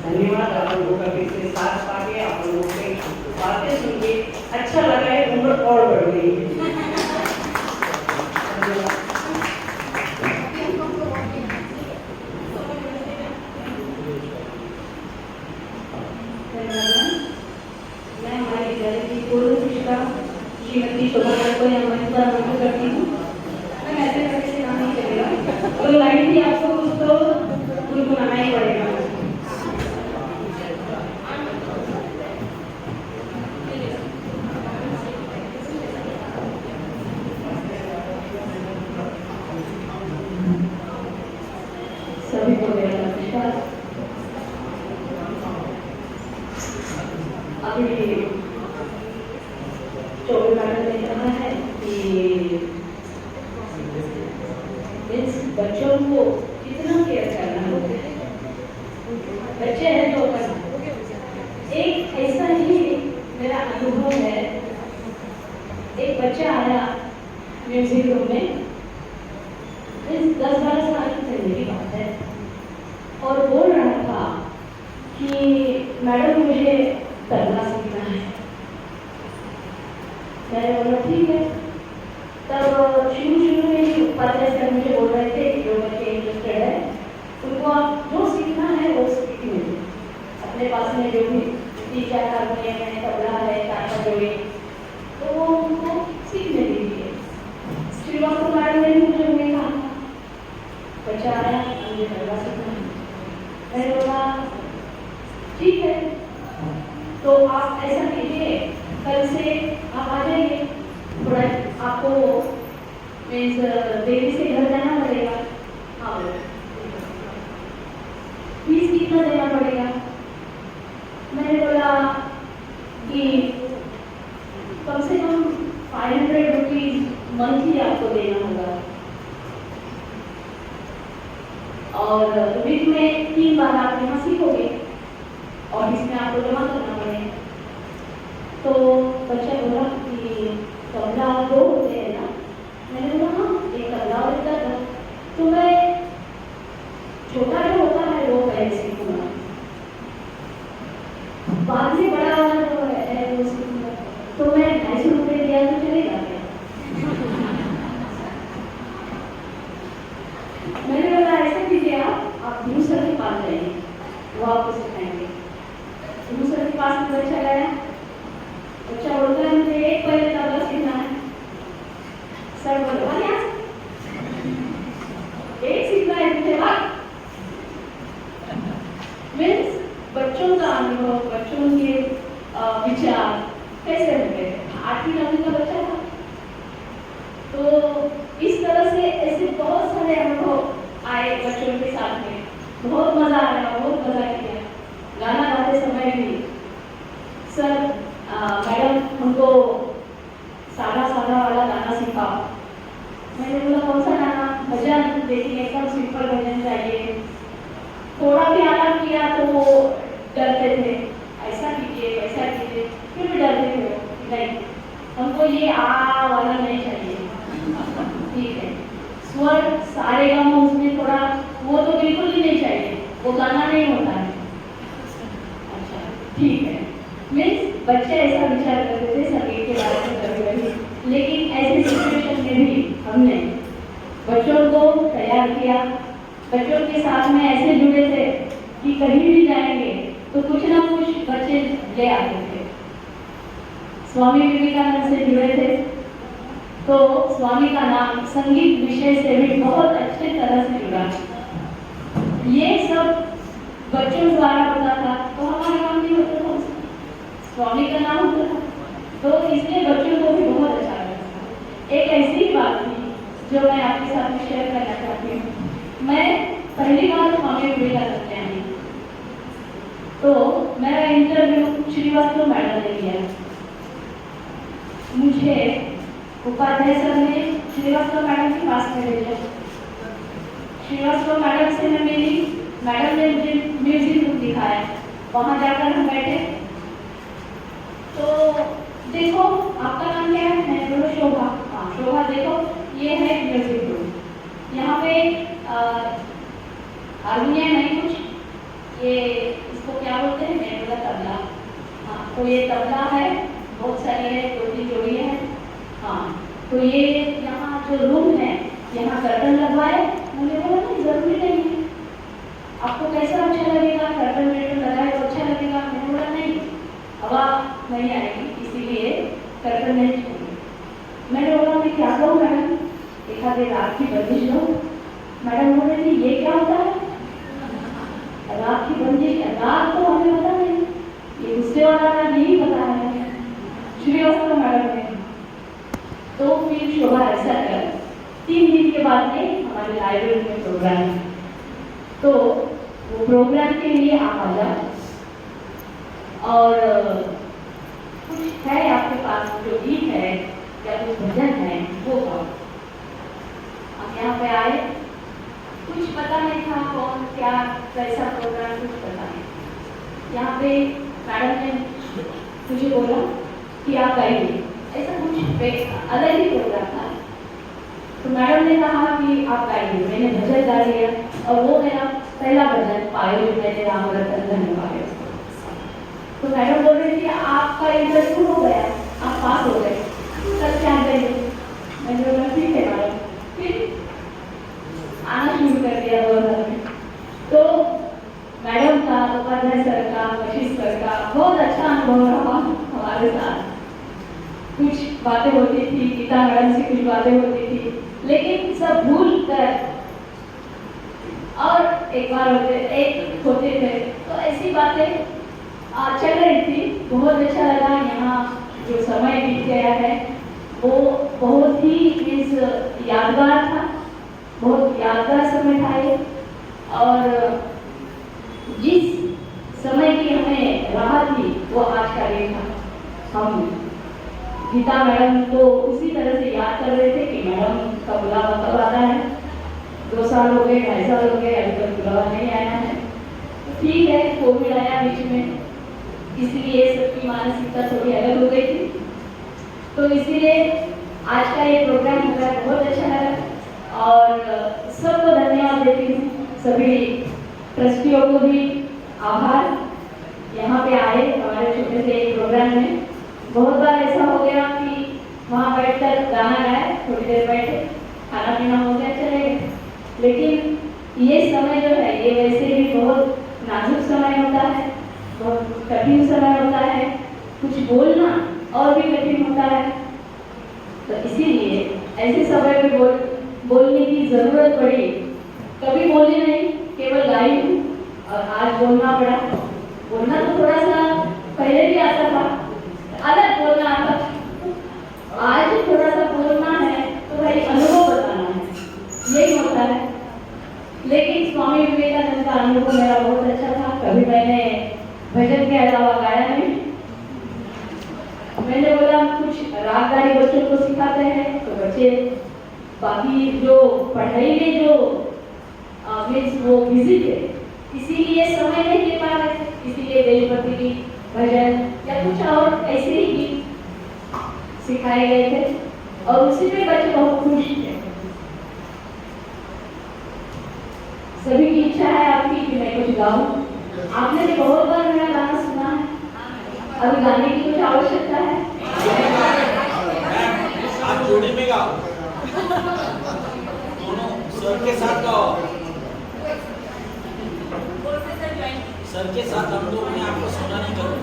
धन्यवाद आप लोगों का फिर से साथ पाके, आप लोगों के बातें सुन के अच्छा लगा है, उम्र और बढ़ गई है। मैं हमारे विद्यालय की पूर्व शिक्षिका श्रीमती शोभा को यहाँ पर आमंत्रित करती हूँ। मैं ऐसे करके से काम नहीं चलेगा, तो लाइन भी आपको कुछ तो गुनगुनाना ही पड़ेगा। सभी को मेरा नमस्कार। अभी चौबे मैडम ने कहा है कि इस बच्चों को कितना केयर करना होता है, बच्चे हैं तो करना। एक ऐसा ही मेरा अनुभव है, एक बच्चा आया म्यूजिक रूम में, इस 10-12 साल की पहले की बात है, और बोल रहा था कि मैडम मुझे तबला सीखना है। मैंने बोला ठीक है। तब शुरू में ही उपाध्याय सर मुझे बोल रहे थे कि जो बच्चे इंटरेस्टेड है उनको आप जो सीखना है वो सीखने दो, अपने पास में जो भी 3-4 हारमोनियम है, तबला है, ताशा जोड़ी, तो वो उनको सीखने दीजिए। श्रीवास्तव मैडम ने मुझे उन्हें कहा, बच्चा आया मुझे तबला सीखना है। मैंने बोला ठीक है, तो आप ऐसा कीजिए, कल से आप आ जाइए, थोड़ा आपको मीन्स देरी से घर जाना पड़ेगा। हाँ, फीस कितना देना पड़ेगा? मैंने बोला कि कम से कम 500 रुपीज मंथली आपको देना होगा, और वीक में 3 बार आप यहाँ सीखोगे, ऑफिस में आपको जमा करना पड़ेगा। तो बच्चा बोला कि तबला 2 होते हैं ना? मैंने बोला हाँ, एक तबला और एक दर्द। तो मैं छोटा जो होता है वो पहले सीखूंगा, बाद में बड़ा वाला जो है वो सीखूंगा। तो मैं 250 रुपये दिया तो चलेगा क्या? मैंने बोला ऐसा कीजिए, आप दूसरे के पास जाइए, वो आपको सिखाएंगे। दूसरे के पास में बच्चा गया, बच्चा बोलता है मुझे एक पहले तबला सीखना है। सर बोला एक सीखना है मुझे, मीन्स बच्चों का अनुभव, बच्चों के विचार कैसे होते हैं। 8वीं-9वीं का बच्चा था, तो इस तरह से ऐसे बहुत सारे अनुभव आए बच्चों के साथ में, बहुत मजा आया, बहुत मजा किया। गाना गाते समय भी सर मैडम हमको सादा वाला गाना सिखाओ। मैंने बोला कौन सा गाना? भजन, लेकिन एकदम सिंपल भजन चाहिए। थोड़ा भी आराम किया तो वो डरते थे, ऐसा कीजिए वैसा कीजिए, फिर भी डरते थे वो, नहीं हमको ये आ वाला नहीं चाहिए। ठीक है, स्वर सारे गाँव उसमें थोड़ा वो तो बिल्कुल ही नहीं चाहिए, वो गाना नहीं होता है। अच्छा ठीक है, मीन्स बच्चे ऐसा विचार करते थे संगीत के बारे में कभी-कभी, लेकिन ऐसे सिचुएशन में भी हमने बच्चों को तैयार किया। बच्चों के साथ में ऐसे जुड़े थे कि कहीं भी जाएंगे तो कुछ ना कुछ बच्चे ले आते थे। स्वामी विवेकानंद से जुड़े थे तो स्वामी का नाम संगीत विषय से भी बहुत अच्छे तरह से जुड़ा। ये सब बच्चों द्वारा होता था तो हमारा काम नहीं होता था, स्वामी का नाम होता था, तो इसलिए बच्चों को भी बहुत अच्छा लगता था। एक ऐसी बात थी जो मैं आपके साथ में शेयर करना चाहती हूँ। मैं पहली बार स्वामी विवेकानंद में आई तो मेरा इंटरव्यू श्रीवास्तव मैडम ने लिया। मुझे उपाध्याय सर ने श्रीवास्तव मैडम के पास में भेजा। श्रीवास्तव मैडम से मैं मिली, मैडम ने मुझे म्यूजिक बुक दिखाया। वहाँ जाकर हम बैठे तो देखो आपका नाम क्या है? मैं बोलो शोभा। हाँ शोभा, देखो ये है म्यूजिक बुक। यहाँ पे हारमोनियम है कुछ, ये इसको क्या बोलते हैं? मैं बोला तबला। हाँ तो ये तबला है, बहुत सारी है, 2-3 जोड़ी है। हाँ तो ये यहाँ जो रूम है यहाँ कर्टन लगवाए। मैंने बोला नहीं जरूरी नहीं है, आपको कैसा अच्छा लगेगा, कर्टन वर्टन लगाए तो अच्छा लगेगा। मैंने बोला नहीं हवा नहीं आएगी इसीलिए कर्टन नहीं छोड़ूंगी। मैंने बोला मैं क्या करूँ मैडम, एक आधे रात की बंदिश दो। मैडम बोल रही थी ये क्या होता है? रात की बंदिश, रात तो हमें पता नहीं, ये गुस्से वाला का नहीं पता है श्रीवास्तव मैडम ने। तो फिर शोभा ऐसा कर 3 दिन के बाद में हमारे लाइब्रेरी में प्रोग्राम है, तो वो प्रोग्राम के लिए आप आ जाओ और कुछ है आपके पास जो गीत है या कुछ भजन है वो गाओ। हम यहाँ पे आए, कुछ पता नहीं था कौन क्या कैसा प्रोग्राम, कुछ पता नहीं। यहाँ पे मैडम ने मुझे बोला कि आप गाइए, ऐसा कुछ अलग ही प्रोग्राम था। तो मैडम ने कहा कि आप गाइए। मैंने भजन गा लिया और वो मेरा पहला भजन पायो मैंने राम रतन धन पायो। तो मैडम बोल रही थी आपका इंटरव्यू हो गया, आप पास हो गए, कल क्या करिए? मैंने बोला ठीक है मैडम। फिर आना शुरू कर दिया 2000 में। तो मैडम का, उपाध्याय सर का, वशिष्ठ सर का बहुत अच्छा अनुभव रहा हमारे साथ। कुछ बातें होती थी, गीता मैडम से कुछ बातें होती थी, लेकिन सब भूल कर और एक बार होते थे। तो ऐसी बातें चल रही थी, बहुत अच्छा लगा। यहाँ जो समय बीत गया है वो बहुत ही यादगार था, बहुत यादगार समय था ये। और जिस समय की हमें राह थी वो आज का दिन था। हम गीता मैडम को उसी तरह से याद कर रहे थे कि मैडम का बुलावा कब आता है। 2 साल हो गए, 2.5 साल हो गए, अभी तक बुलावा नहीं आया है। तो ठीक है, कोविड आया बीच में, इसलिए सबकी मानसिकता थोड़ी अलग हो गई थी। तो इसीलिए आज का ये प्रोग्राम हुआ, बहुत अच्छा लगा और सबको धन्यवाद देती हूँ। सभी ट्रस्टियों को भी आभार, यहाँ पे आए हमारे छोटे से एक प्रोग्राम में। बहुत बार ऐसा हो गया कि वहाँ बैठकर गाना गाए, थोड़ी देर बैठे, खाना पीना हो गया, चले गए। लेकिन ये समय जो है ये वैसे भी बहुत नाजुक समय होता है, बहुत कठिन समय होता है, कुछ बोलना और भी कठिन होता है। तो इसीलिए ऐसे समय में बोलने की जरूरत पड़ी। कभी बोली नहीं, केवल गाई हूँ और आज बोलना पड़ा। बोलना तो थोड़ा सा पहले भी आता था, अलग बोलना आता, आज थोड़ा सा बोलना है तो भाई अनुभव बताना है, यही होता है। लेकिन स्वामी विवेकानंद का अनुभव मेरा बहुत अच्छा था। कभी मैंने भजन के अलावा गाया नहीं। मैंने बोला कुछ रागदारी बच्चों को सिखाते हैं तो बच्चे बाकी जो पढ़ाई में जो मीन्स वो बिजी थे, इसीलिए समय नहीं दे पा रहे थे। इसीलिए देशभक्ति की भजन या कुछ और ऐसे ही गीत सिखाए गए थे और उसी में बच्चे बहुत खुश थे। सभी की इच्छा है आपकी कि मैं कुछ गाऊं। आपने भी बहुत बार मेरा गाना सुना है, अभी गाने की कुछ आवश्यकता है? आप जोड़ी में गाओ, दोनों सर के साथ गाओ। सर के साथ हम लोग ने आपको सुना नहीं करो।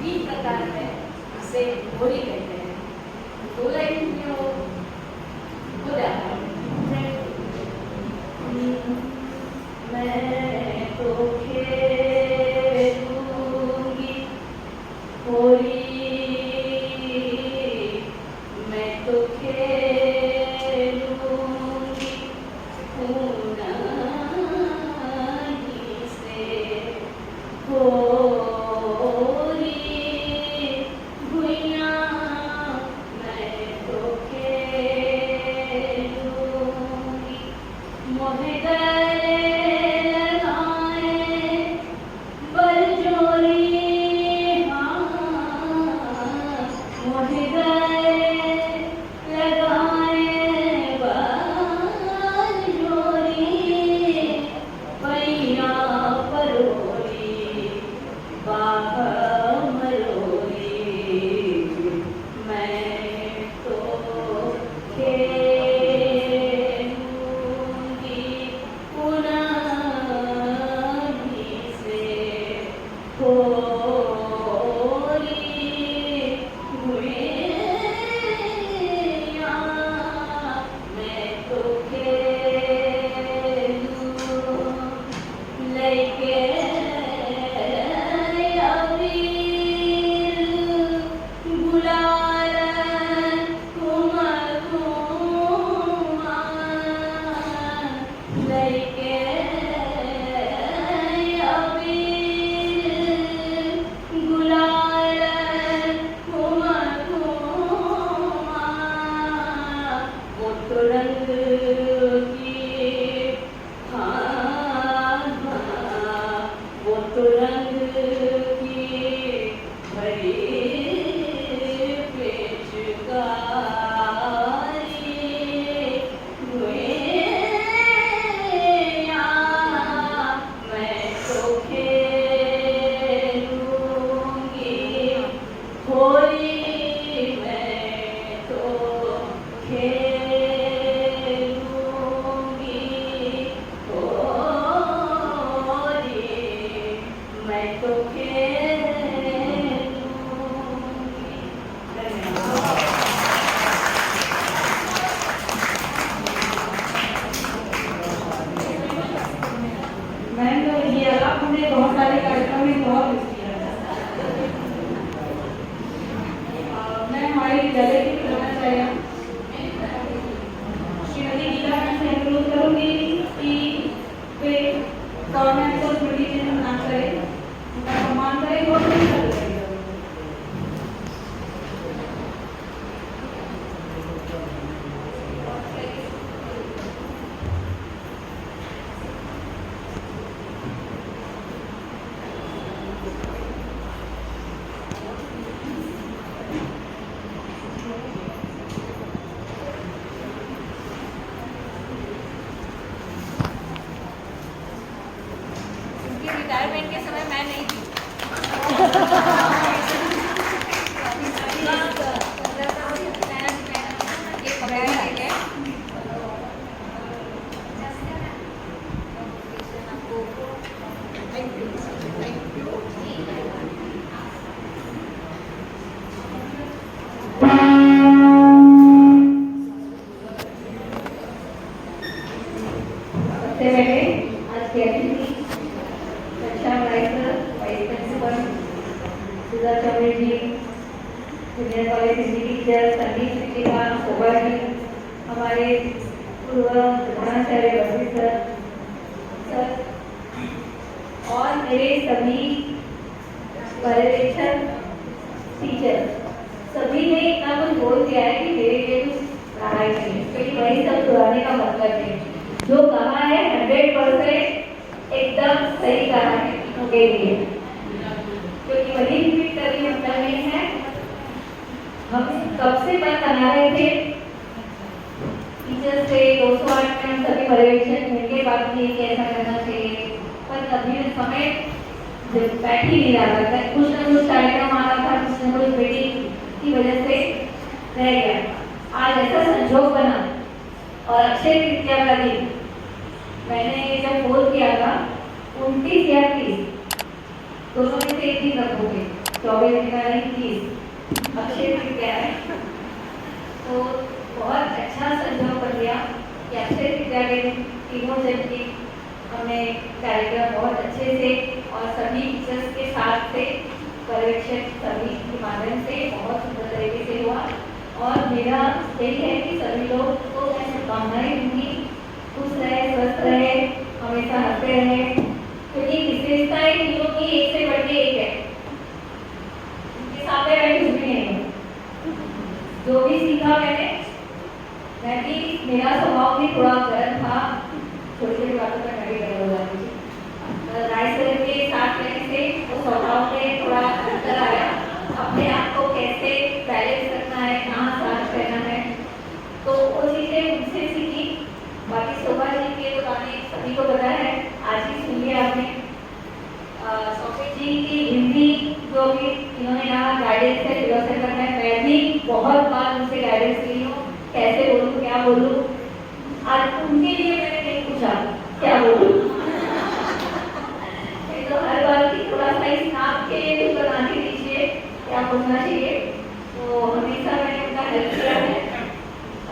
गीत प्रकार है, उसे होली कहते हैं। 2 लाइन में वो हो जाता है। मैं तो खेलूंगी होली, मैं तो खेलूंगी पूनाही से होली, भुइयाँ मैं तो खेलूंगी। मोहे गले लगाए बलजोरी, मोहे गले लगाए बलजोरी, पैया परोरी बाह मरोरी, मैं तो खेलूंगी पुनाही से होली, भुइयाँ मैं तो खेलूं लेके अबीर, गुलाल कुमकुमान, लेके अबीर, गुलाल कुमकुमान, वो तो रंग की हाँ हाँ, वो तो रंग की भरी पेचकारी, भुइयाँ मैं तो खेलूंगी होली, मैं तो खेलूंगी होली, मैं तो खेलूंगी। धन्यवाद। मैम तो ये आप हमने बहुत सारे कार्यक्रम में बहुत मिस किया था। मैं हमारे विद्यालय की प्रधानाचार्य श्रीमती गीता मैम से अनुरोध करूंगी कि वे गवर्नमेंट को स्मृति चिन्ह प्रदान करें, उनका सम्मान करें और उन्हें करें। उनके रिटायरमेंट के समय मैं नहीं थी। ये पकड़ा लेके सबसे पहले आज की अतिथि कक्षा vice principal Sudha Chaudhary ji, junior college Hindi teacher Sandeep शिक्षिका शोभा जी, हमारे पूर्व प्रधानाचार्य वशिष्ठ सर और मेरे सभी पर्यवेक्षक टीचर, सभी ने इतना कुछ बोल दिया है कि मेरे लिए कुछ रहा ही नहीं, क्योंकि वही सब दोहराने का मतलब है। जो कहा है 100% एकदम सही कहा है उनके लिए, क्योंकि वही रिपीट करके मतलब नहीं है। हम कब से बात बना रहे थे टीचर से 208 में हम सभी पर्यवेक्षक मिलकर बात की कि ऐसा करना चाहिए, पर कभी भी समय बैठ ही नहीं रहा था। कुछ न कुछ कार्यक्रम आ रहा था, कुछ न कुछ मीटिंग की वजह से रह गया। आज ऐसा संजोग बना और अक्षय तृतीया का दिन मैंने जब बोल किया था 29 या 30 दोनों में से एक दिन रखोगे, तो चौबे जी का नहीं 30 अक्षय तृतीया है, तो बहुत अच्छा संयोग कर दिया कि अक्षय तृतीया के दिन तीनों जन की हमने कार्यक्रम बहुत अच्छे से और सभी टीचर्स के साथ से पर्यवेक्षक सभी के माध्यम से बहुत सुंदर तरीके से हुआ। और मेरा यही है कि सभी लोग को मैं शुभकामनाएं दूंगी, खुश रहे, स्वस्थ रहे, हमेशा हंसते रहे, क्योंकि विशेषताएं तीनों की एक से बढ़ के एक है, उनके सामने मैं कुछ भी नहीं हूँ। जो भी सीखा मैं भी, मेरा स्वभाव भी थोड़ा गर्म था, छोटी छोटी बातों पर मैं भी गर्म हो जाती थी। राय सर के साथ रहने से वो स्वभाव में थोड़ा अंतर आया, अपने आप को कैसे बैलेंस करना है, कहाँ साथ रहना है, तो वो चीज़ें उनसे सीखी। बाकी शोभा जी के तो गाने सभी को पता है, आज ही सुन लिया आपने। सौफिक जी की हिंदी जो भी इन्होंने यहाँ गाइडेंस है, फिलोसफी करना है, मैं भी बहुत बार उनसे गाइडेंस ली हूँ, कैसे बोलूँ, क्या बोलूँ। आज उनके लिए मैंने नहीं पूछा क्या बोलूँ, तो हर बार की थोड़ा सा इस नाम के लिए कुछ बना के दीजिए, क्या बोलना चाहिए, तो हमेशा मैंने उनका हेल्प किया है।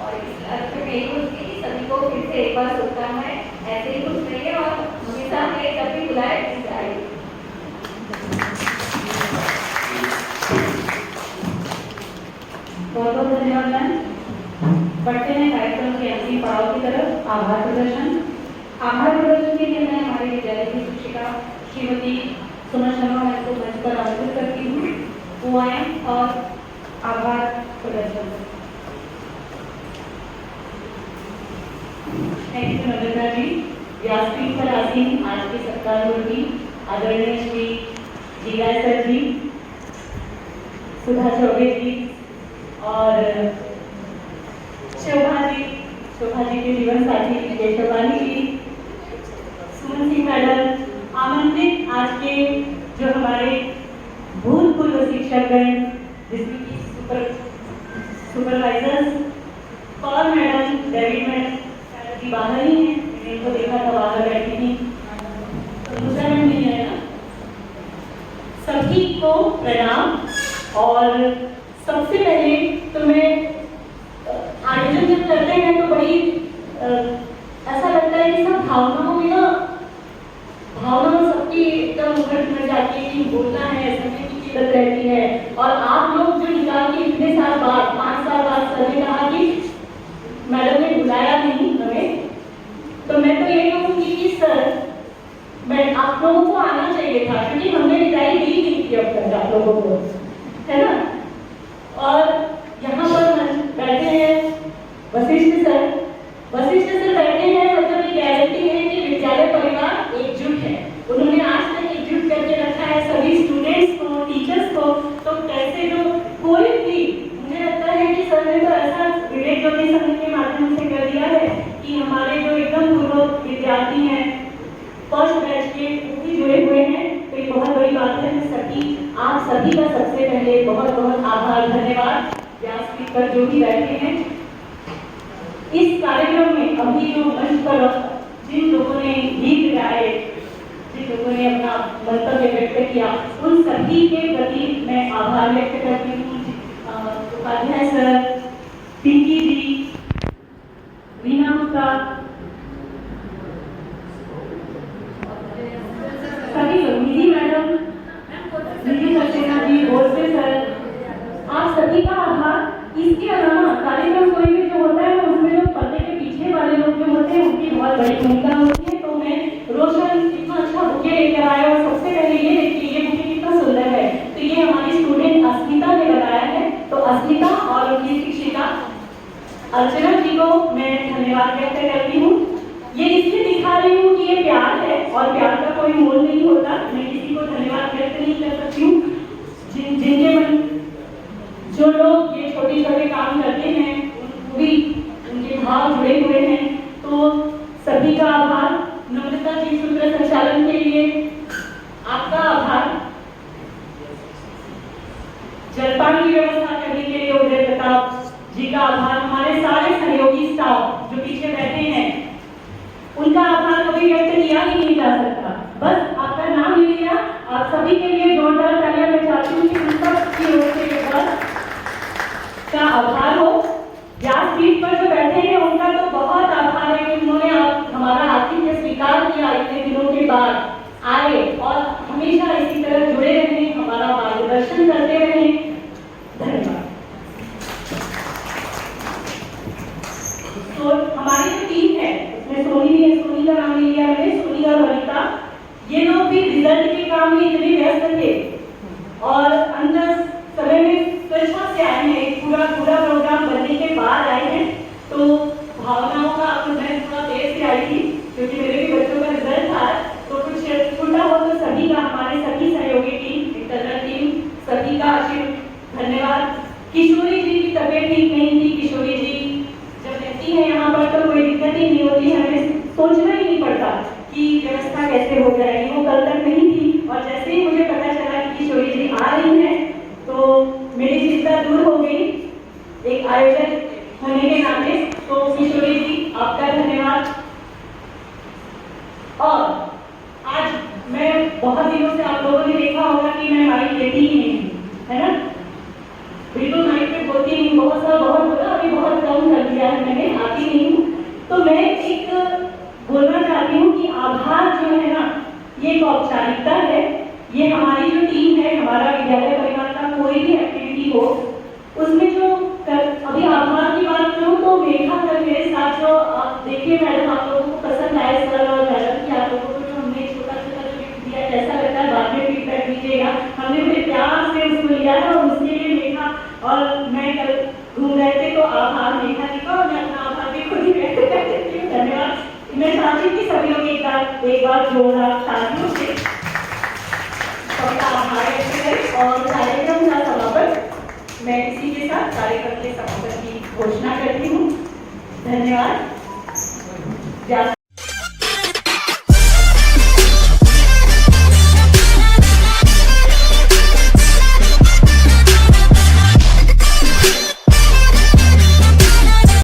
और इस अर्थ में यही बोलती कि सभी को फिर से एक बार शुभकामनाएं, ऐसे ही खुश रहिए और हमेशा हमें जब भी बुलाए प्लीज आइए। बहुत बहुत धन्यवाद मैम। बढ़ते हैं कार्यक्रम के अंतिम पड़ाव की तरफ, आभार प्रदर्शन। आभार प्रदर्शन के लिए मैं हमारे विद्यालय की शिक्षिका श्रीमती सुमन शर्मा मैम को मंच पर आमंत्रित करती हूँ, वो आए और आभार प्रदर्शन। थैंक यू नम्रता जी। व्यासपीठ पर आसीन आज के सत्कार मूर्ति आदरणीय श्री जीरा सर जी, सुधा चौबे जी और शोभा जी के जीवन साथी केशवानी जी, सुमन सिंह मैडम, आमंत्रित आज के जो हमारे भूतपूर्व शिक्षकगण, जिसमें की supervisors, Kaur madam, David madam की बाहर ही है, मैंने इनको देखा था बाहर बैठी थी, तो दूसरा मैडम नहीं है ना। सभी को प्रणाम। और सबसे पहले तो मैं आयोजन जब करते हैं तो बड़ी ऐसा लगता है कि सब भावनाओं में भावना सबकी एकदम उभर में जाती है कि बोलना है, समय की किल्लत रहती है। और आप लोग जो निकाल के इतने साल बाद, 5 साल बाद सर ने कहा कि मैडम ने बुलाया नहीं हमें, तो मैं तो ये कहूँगी कि सर मैं आप लोगों को आना चाहिए था, क्योंकि हमने विदाई दी नहीं थी अब तक आप लोगों को, है ना। और यहाँ पर बैठे हैं वशिष्ठ सर बैठे हैं, मतलब ये गारंटी है कि विद्यालय परिवार एकजुट है। उन्होंने आज तक एकजुट करके रखा है सभी स्टूडेंट्स को, टीचर्स को। तो कैसे जो कोई भी, मुझे लगता है कि सर ने तो ऐसा विवेक ज्योति संघ के माध्यम से कर दिया है कि हमारे जो एकदम पूर्व विद्यार्थी हैं, फर्स्ट बैच के, वो भी जुड़े हुए हैं, तो ये बहुत बड़ी बात है। आप सभी का सबसे पहले बहुत बहुत आभार, धन्यवाद। व्यासपीठ पर जो भी बैठे हैं, इस कार्यक्रम में अभी जो मंच पर जिन लोगों ने गीत गाए, जिन लोगों ने अपना मंतव्य व्यक्त किया, उन सभी के प्रति मैं आभार व्यक्त करती हूँ। उपाध्याय सर, पिंकी जी, रीना गुप्ता, सभी लोग, निधि मैडम, निधि सक्सेना जी, भोसले सर, आप सभी का आभार। इसके अलावा कार्यक्रम कोई भी जो होता है, उसमें जो पर्दे के पीछे वाले लोग जो होते हैं, उनकी बहुत बड़ी भूमिका होती है। तो मैं रोशन इतना अच्छा बुके लेकर आया, और सबसे पहले ये देखिए ये बुके कितना सुंदर है, तो ये हमारी स्टूडेंट अस्मिता ने बनाया है। तो अस्मिता और उनकी शिक्षिका अर्चना जी को मैं धन्यवाद व्यक्त करती हूँ। ये इसलिए दिखा रही हूँ कि ये प्यार है, और प्यार का कोई मोल नहीं होता। मैं किसी को धन्यवाद व्यक्त नहीं कर सकती हूँ। जिनके मन, जो लोग ये छोटे छोटे काम करते हैं, भी उनके भाव जुड़े हुए हैं, तो सभी का आभार। नम्रता जी सूत्र संचालन के लिए आपका आभार। जलपान की व्यवस्था करने के लिए उदय प्रताप जी का आभार। हमारे सारे सहयोगी स्टाफ जो पीछे बैठे हैं, उनका आभार कभी व्यक्त किया ही नहीं जा सकता। बस आपका नाम ले लिया, आप आप सभी के लिए जोरदार तालियां मैं चाहती हूँ कि उन सब की ओर से एक बार का आभार हो। व्यासपीठ पर जो बैठे हैं उनका तो बहुत आभार है कि उन्होंने हमारा आतिथ्य स्वीकार किया, इतने दिनों के बाद आए और हमेशा इसी तरह जुड़े रहे, हमारा मार्गदर्शन करते रहे। धन्यवाद। तो हमारी जो टीम है उसमें सोनी का नाम ले लिया मैंने, सोनी और वनिता, ये लोग भी रिजल्ट के काम में इतने व्यस्त थे और अंदर समय में स्वेच्छा से आए हैं, एक पूरा प्रोग्राम बनने के बाद आए हैं। तो भावनाओं का मैं थोड़ा देर से आई थी क्योंकि मेरे भी बच्चों का रिजल्ट था, तो कुछ छूटा हो तो सभी का, हमारे सभी सहयोगी टीम, इंटरनल टीम, सभी का धन्यवाद। किशोरी जी की तबीयत ठीक नहीं थी, किशोरी जी जब रहती है यहाँ पर तो कोई दिक्कत ही नहीं होती, हमें सोचना ही नहीं पड़ता कि व्यवस्था कैसे हो जाएगी। वो कल तक नहीं थी और जैसे ही मुझे पता चला कि किशोरी जी आ रही हैं तो मेरी चिंता दूर हो गई एक आयोजक होने के नाते। तो किशोरी जी आपका धन्यवाद। और आज मैं बहुत दिनों से, आप लोगों ने देखा होगा कि मैं माइक लेती ही नहीं, है ना, बिल्कुल माइक पे बोलती नहीं, बहुत बोला, अभी बहुत कम कर दिया है मैंने, आती नहीं हूँ। तो मैं एक बोलना चाहती हूँ कि आभार जो है ना, ये एक औपचारिकता है। ये हमारी जो टीम है, हमारा विद्यालय परिवार का कोई भी एक्टिविटी हो उसमें जो अभी आभार की बात करूँ तो मेघा कल मेरे साथ जो देखिए मैडम, आप लोगों को पसंद आए सर और मैडम की, आप लोगों को जो हमने छोटा जो गिफ्ट दिया कैसा लगता है बाद में फीडबैक दीजिएगा। हमने बड़े प्यार से उसको लिया है और उसके लिए मेघा और मैं कल घूम रहे थे तो आभार मेघा जी का, और मैं अपना आभार भी खुद ही व्यक्त कर देती हूँ। धन्यवाद। मैं चाहती हूँ कि सभी लोग एक बार जोरदार तालियों से सबका आभार व्यक्त करें और कार्यक्रम का समापन मैं इसी के साथ कार्यक्रम के समापन की घोषणा करती हूँ। धन्यवाद।